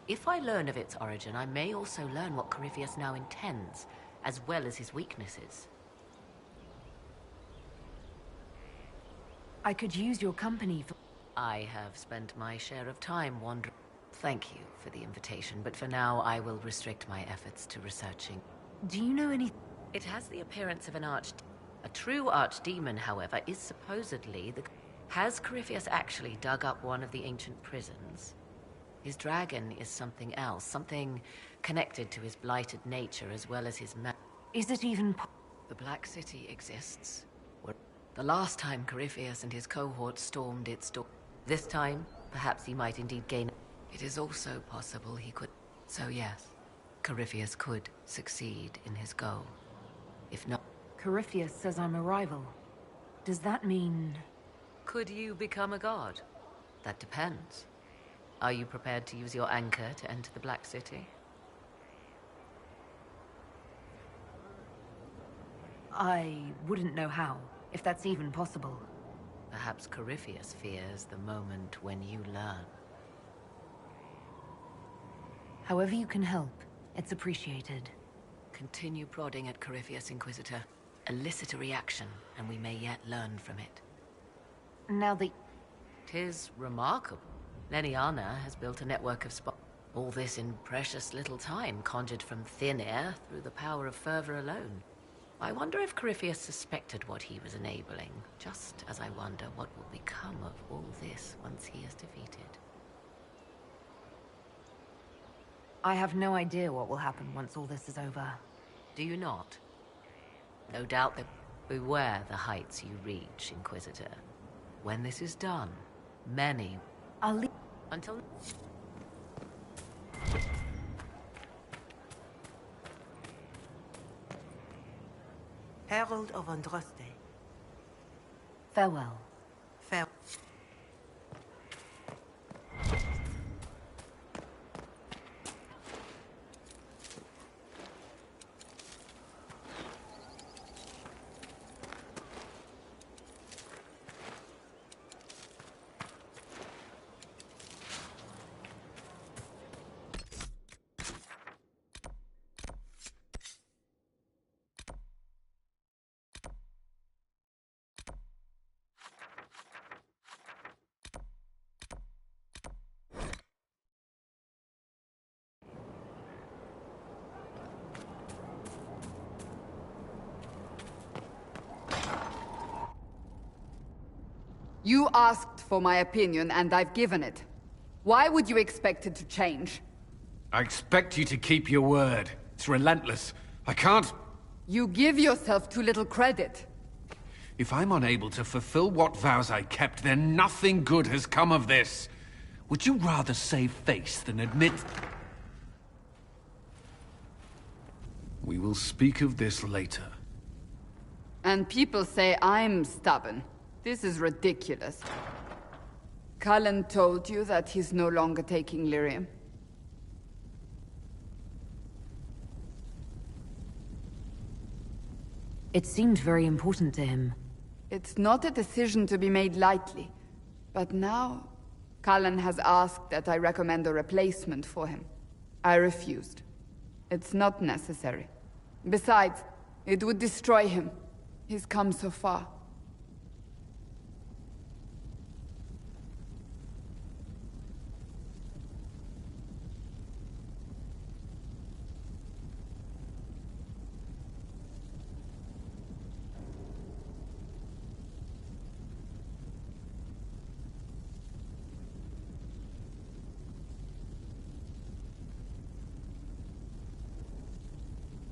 If I learn of its origin, I may also learn what Corypheus now intends, as well as his weaknesses. I could use your company for... I have spent my share of time wandering. Thank you for the invitation, but for now I will restrict my efforts to researching. Do you know any... It has the appearance of an A true archdemon, however, is supposedly the... Has Corypheus actually dug up one of the ancient prisons? His dragon is something else, something connected to his blighted nature as well as his Is it even... The Black City exists. The last time Corypheus and his cohort stormed its door. This time, perhaps he might indeed gain... It is also possible he could... So yes, Corypheus could succeed in his goal. If not... Corypheus says I'm a rival. Does that mean... Could you become a god? That depends. Are you prepared to use your anchor to enter the Black City? I wouldn't know how, if that's even possible. Perhaps Corypheus fears the moment when you learn. However you can help, it's appreciated. Continue prodding at Corypheus, Inquisitor. Elicit a reaction, and we may yet learn from it. Now the... 'Tis remarkable. Leliana has built a network of all this in precious little time, conjured from thin air through the power of fervor alone. I wonder if Corypheus suspected what he was enabling, just as I wonder what will become of all this once he is defeated. I have no idea what will happen once all this is over. Do you not? No doubt that... Beware the heights you reach, Inquisitor. When this is done, many... I'll leave... Until... Herald of Andraste. Farewell. Farewell. You asked for my opinion, and I've given it. Why would you expect it to change? I expect you to keep your word. It's relentless. I can't... You give yourself too little credit. If I'm unable to fulfill what vows I kept, then nothing good has come of this. Would you rather save face than admit... We will speak of this later. And people say I'm stubborn. This is ridiculous. Cullen told you that he's no longer taking lyrium? It seemed very important to him. It's not a decision to be made lightly. But now, Cullen has asked that I recommend a replacement for him. I refused. It's not necessary. Besides, It would destroy him. He's come so far.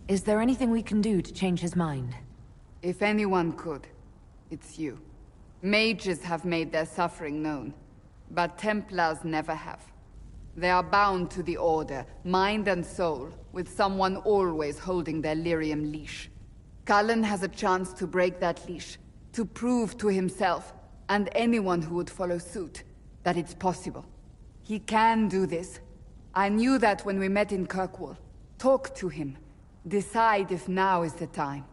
Is there anything we can do to change his mind? If anyone could, it's you. Mages have made their suffering known, but Templars never have. They are bound to the Order, mind and soul, with someone always holding their lyrium leash. Cullen has a chance to break that leash, to prove to himself, and anyone who would follow suit, that it's possible. He can do this. I knew that when we met in Kirkwall. Talk to him. Decide if now is the time.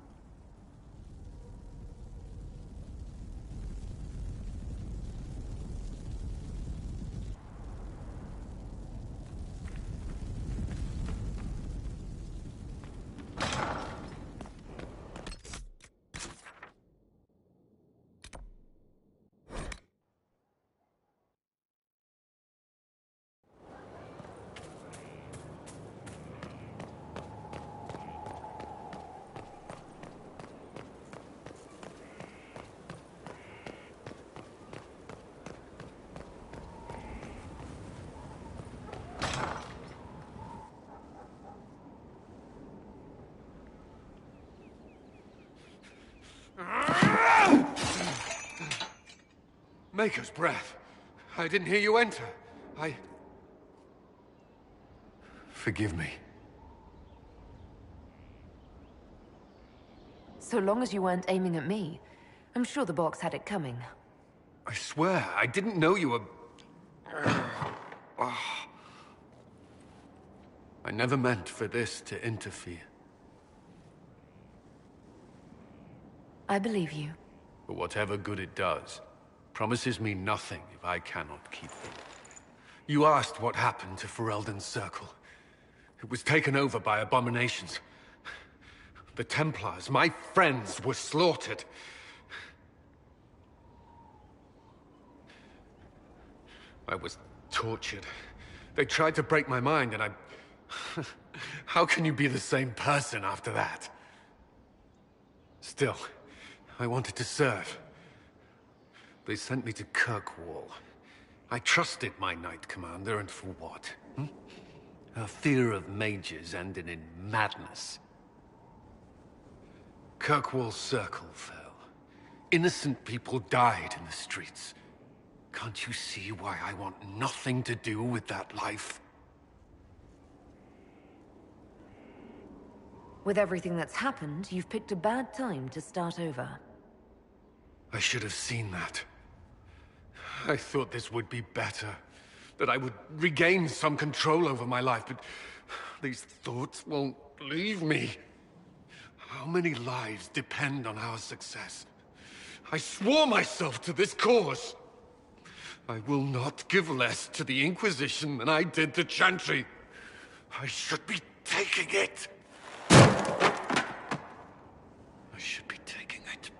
Maker's breath. I didn't hear you enter. Forgive me. So long as you weren't aiming at me, I'm sure the box had it coming. I swear, I didn't know you were... I never meant for this to interfere. I believe you. But whatever good it does, promises me nothing if I cannot keep them. You asked what happened to Ferelden's Circle. It was taken over by abominations. The Templars, my friends, were slaughtered. I was tortured. They tried to break my mind, and I... How can you be the same person after that? Still, I wanted to serve. They sent me to Kirkwall. I trusted my Knight Commander, and for what? Her fear of mages ended in madness. Kirkwall's Circle fell. Innocent people died in the streets. Can't you see why I want nothing to do with that life? With everything that's happened, you've picked a bad time to start over. I should have seen that. I thought this would be better. That I would regain some control over my life, but these thoughts won't leave me. How many lives depend on our success? I swore myself to this cause. I will not give less to the Inquisition than I did to Chantry. I should be taking it. I should be taking it.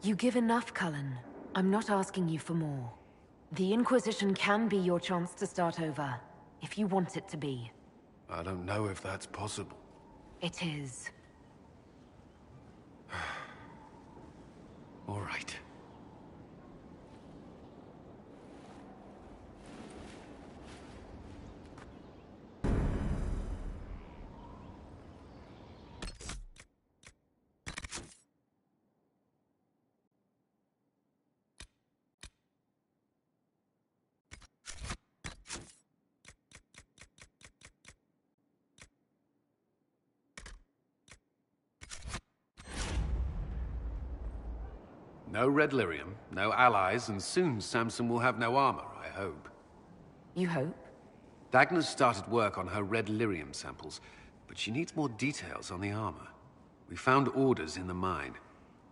You give enough, Cullen. I'm not asking you for more. The Inquisition can be your chance to start over, if you want it to be. I don't know if that's possible. It is. All right. No red lyrium, no allies, and soon Samson will have no armor, I hope. You hope? Dagna's started work on her red lyrium samples, but she needs more details on the armor. We found orders in the mine.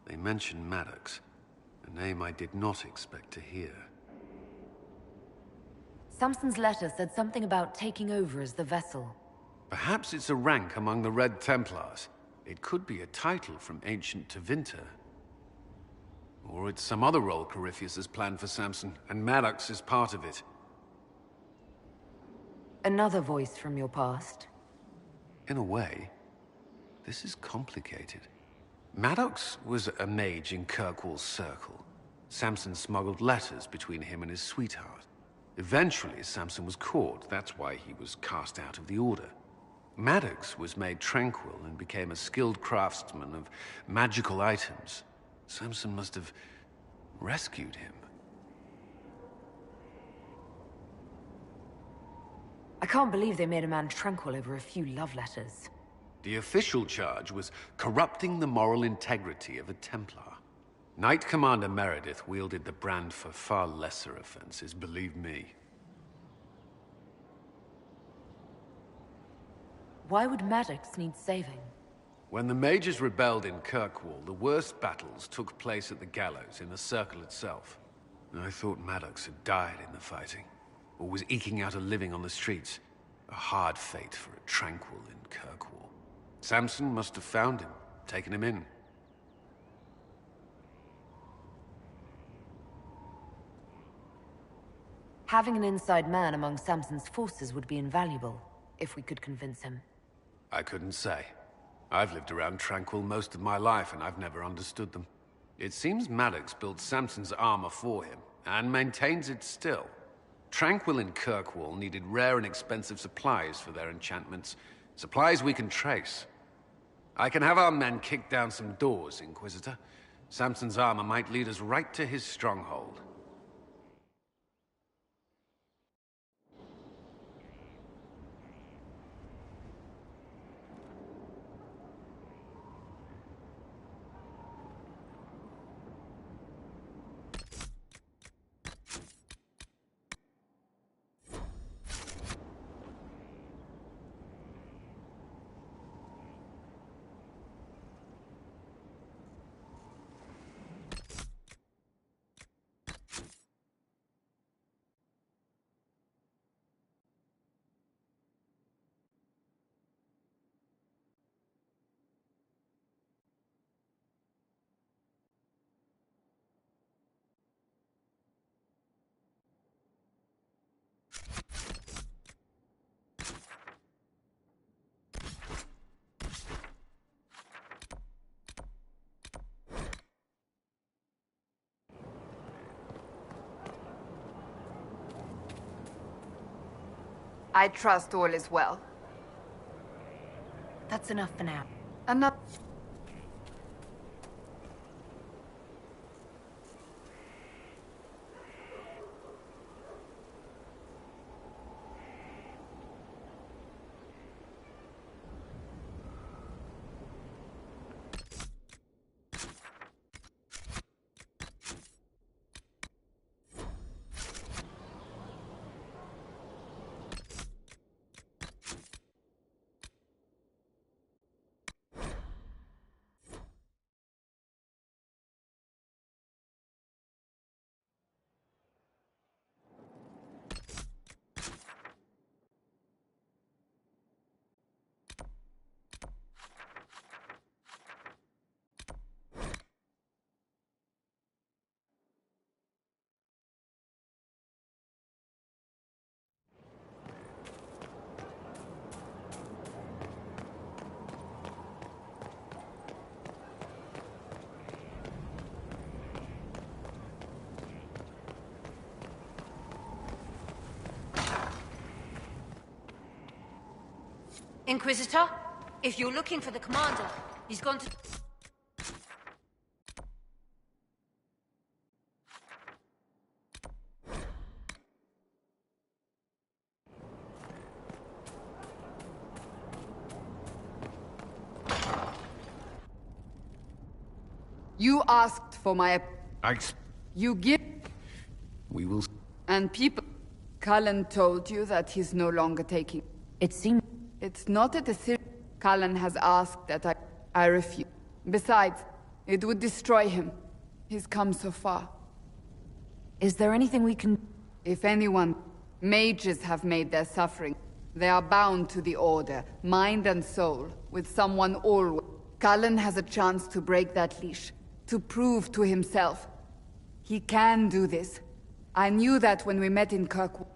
They mention Maddox, a name I did not expect to hear. Samson's letter said something about taking over as the vessel. Perhaps it's a rank among the Red Templars. It could be a title from ancient Tevinter. Or it's some other role Corypheus has planned for Samson, and Maddox is part of it. Another voice from your past. In a way, this is complicated. Maddox was a mage in Kirkwall's circle. Samson smuggled letters between him and his sweetheart. Eventually, Samson was caught. That's why he was cast out of the Order. Maddox was made tranquil and became a skilled craftsman of magical items. Samson must have rescued him. I can't believe they made a man tranquil over a few love letters. The official charge was corrupting the moral integrity of a Templar. Knight Commander Meredith wielded the brand for far lesser offenses, believe me. Why would Maddox need saving? When the mages rebelled in Kirkwall, the worst battles took place at the gallows in the circle itself. I thought Maddox had died in the fighting, or was eking out a living on the streets. A hard fate for a tranquil in Kirkwall. Samson must have found him, taken him in. Having an inside man among Samson's forces would be invaluable, if we could convince him. I couldn't say. I've lived around Tranquil most of my life, and I've never understood them. It seems Maddox built Samson's armor for him, and maintains it still. Tranquil and Kirkwall needed rare and expensive supplies for their enchantments. Supplies we can trace. I can have our men kick down some doors, Inquisitor. Samson's armor might lead us right to his stronghold. I trust all is well. That's enough for now. Enough. Inquisitor, if you're looking for the commander, he's gone to... You asked for my... You give... We will... And people... Cullen told you that he's no longer taking... It seems... It's not a decision. Cullen has asked that I refuse. Besides, it would destroy him. He's come so far. Is there anything we can... If anyone... Mages have made their suffering. They are bound to the Order, mind and soul, with someone always... Cullen has a chance to break that leash, to prove to himself. He can do this. I knew that when we met in Kirkwood.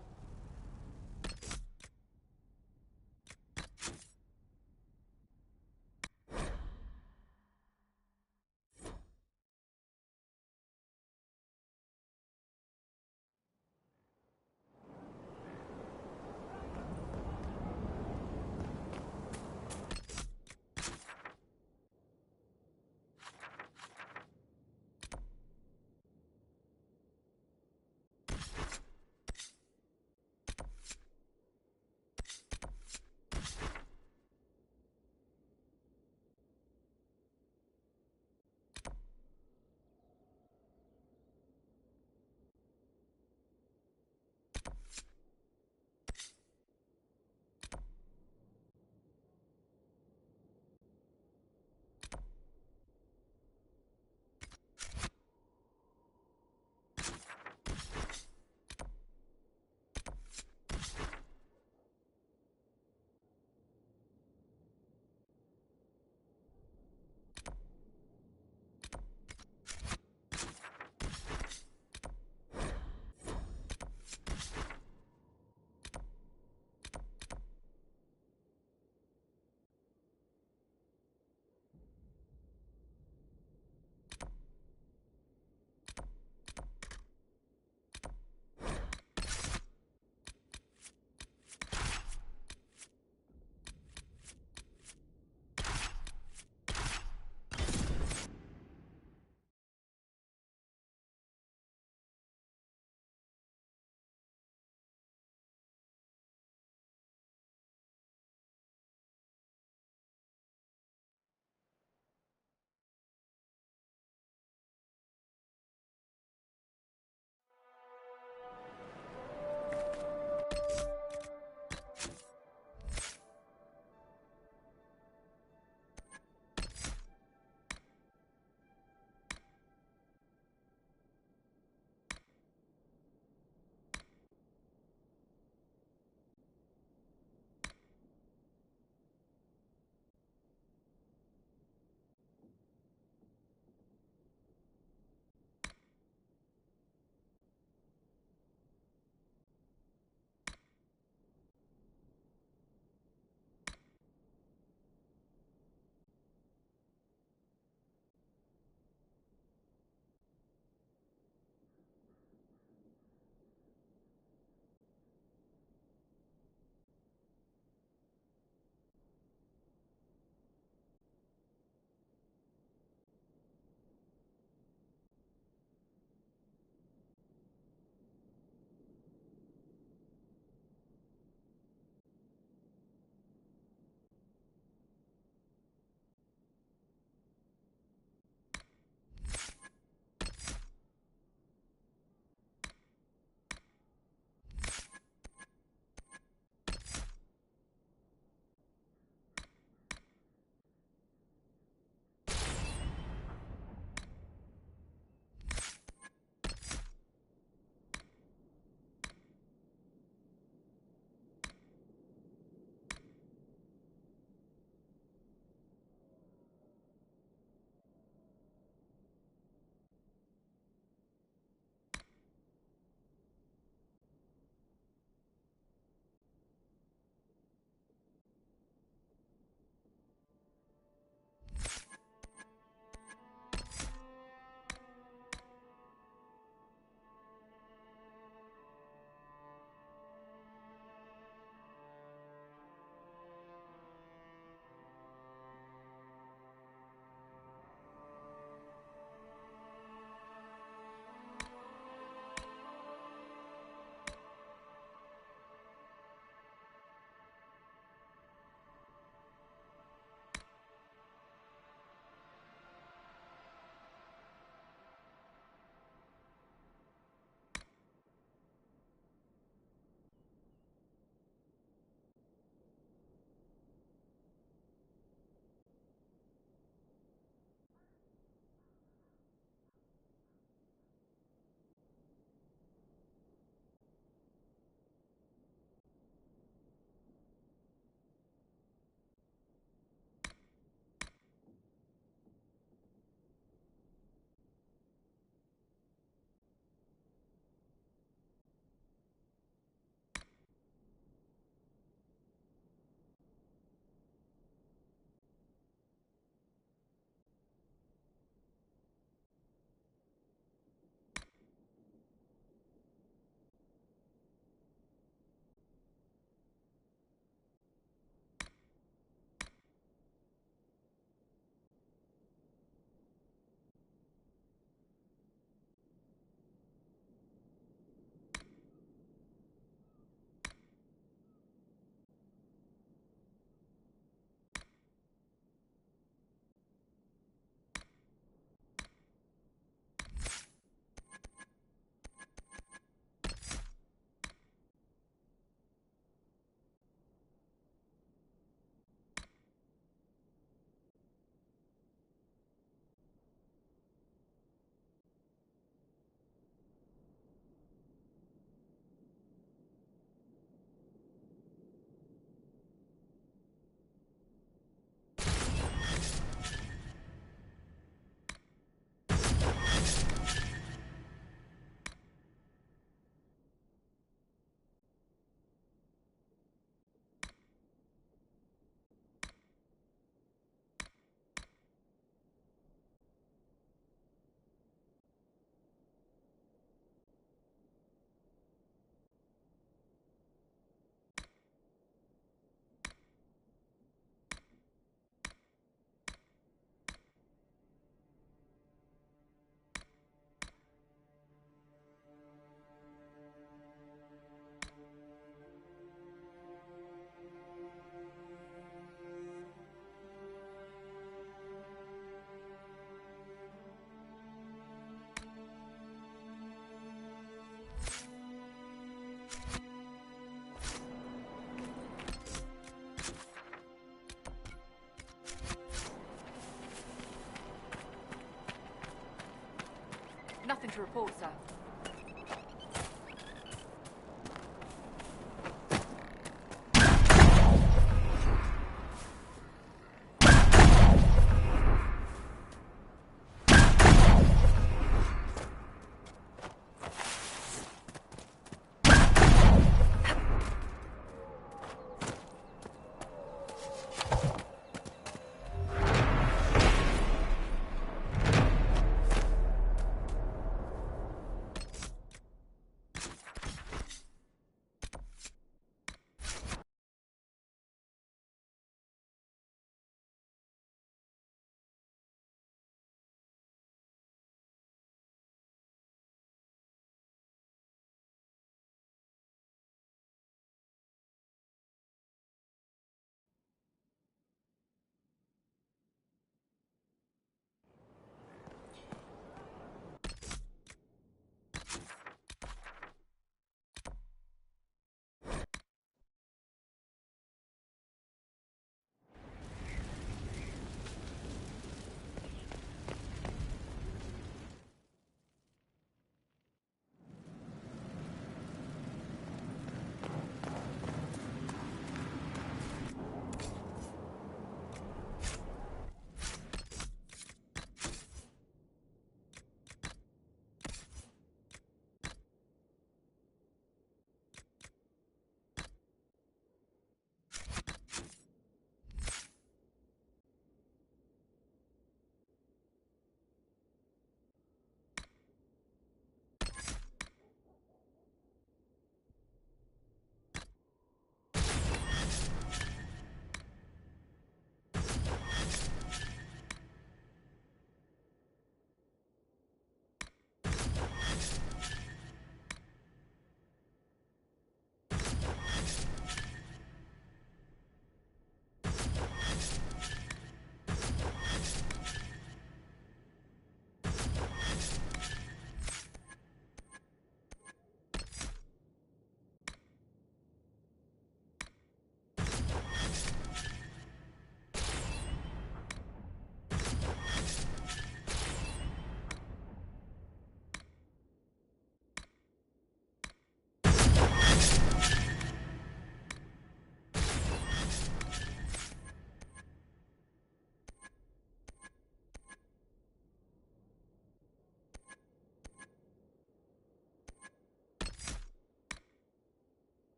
to report, sir.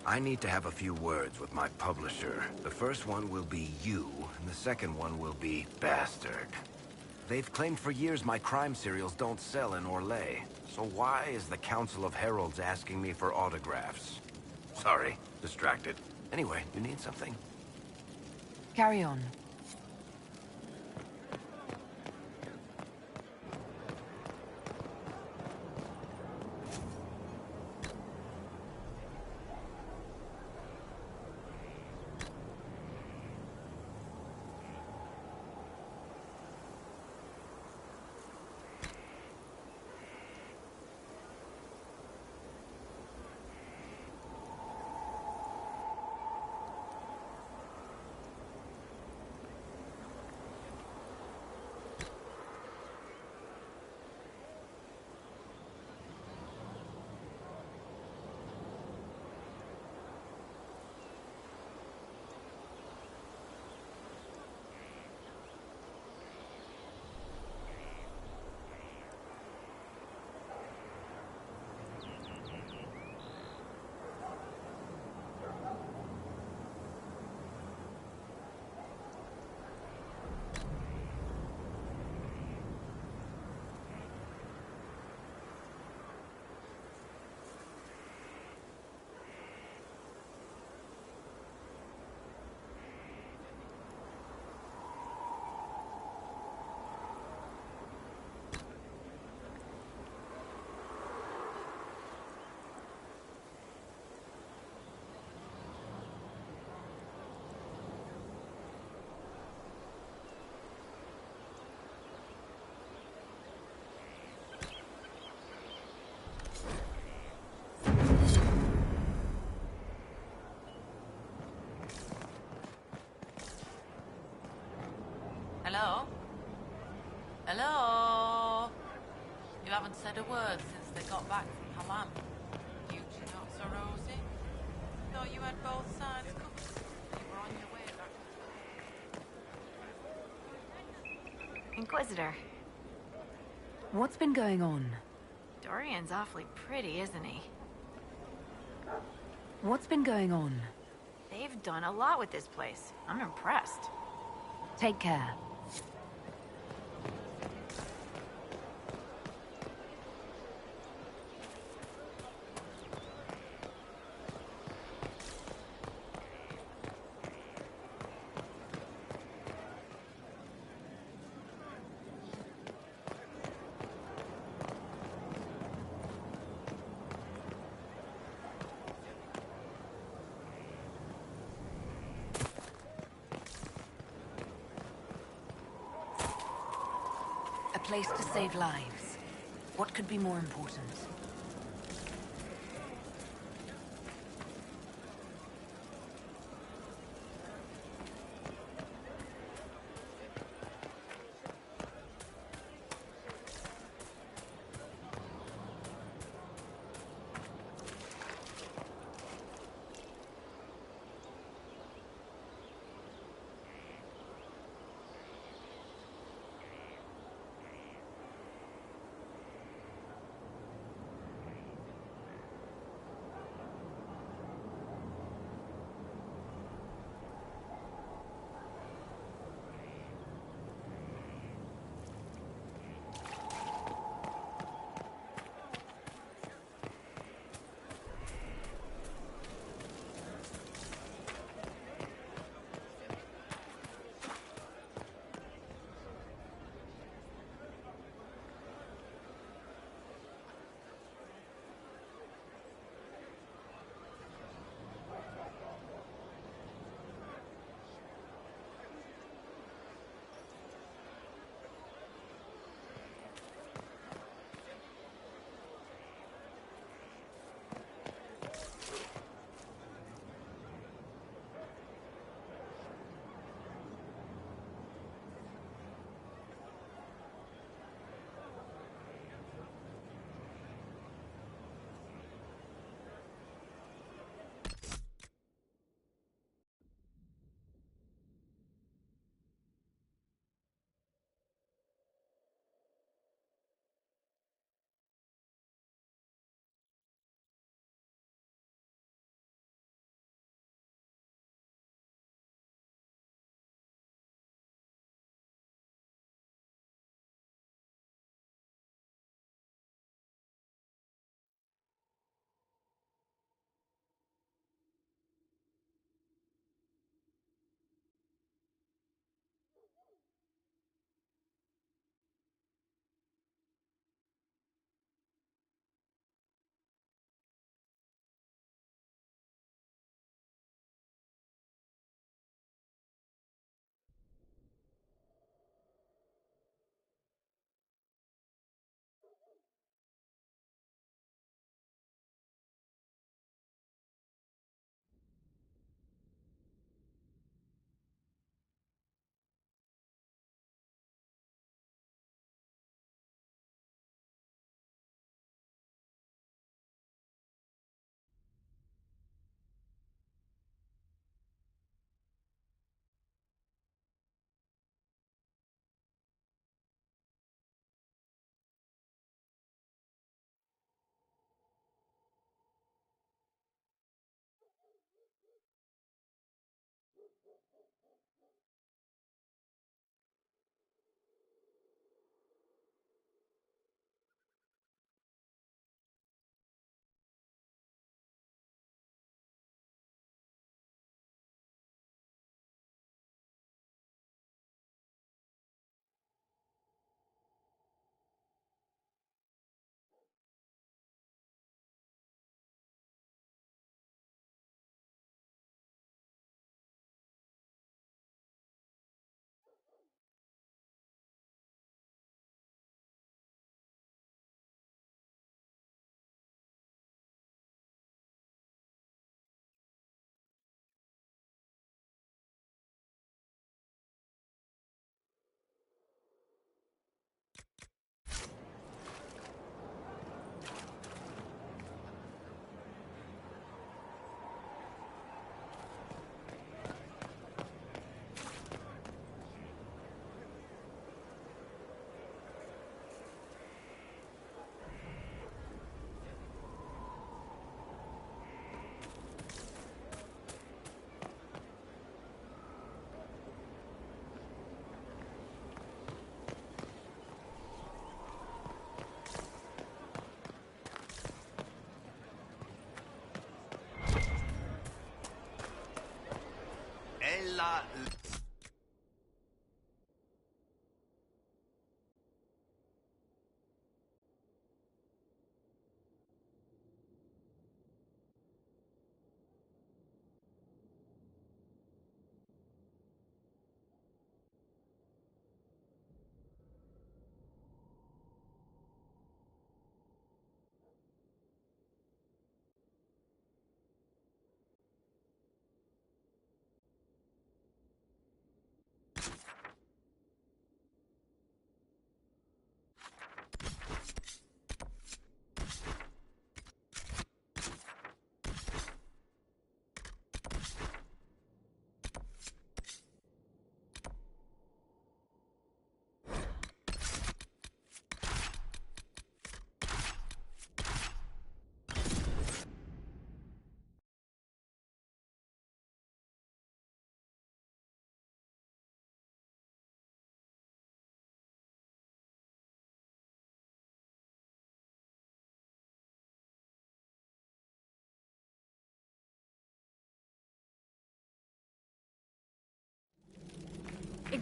I need to have a few words with my publisher. The first one will be you, and the second one will be Bastard. They've claimed for years my crime serials don't sell in Orlais. So why is the Council of Heralds asking me for autographs? Sorry, distracted. Anyway, you need something? Carry on. Hello? Hello? You haven't said a word since they got back from Halam. You two not so rosy? Thought you had both sides covered. You were on your way back. Inquisitor, What's been going on? Dorian's awfully pretty, isn't he? What's been going on? They've done a lot with this place. I'm impressed. Take care. A place to save lives. What could be more important?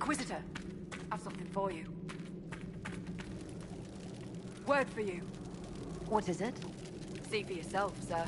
Inquisitor, I've something for you. Word for you. What is it? See for yourself, sir.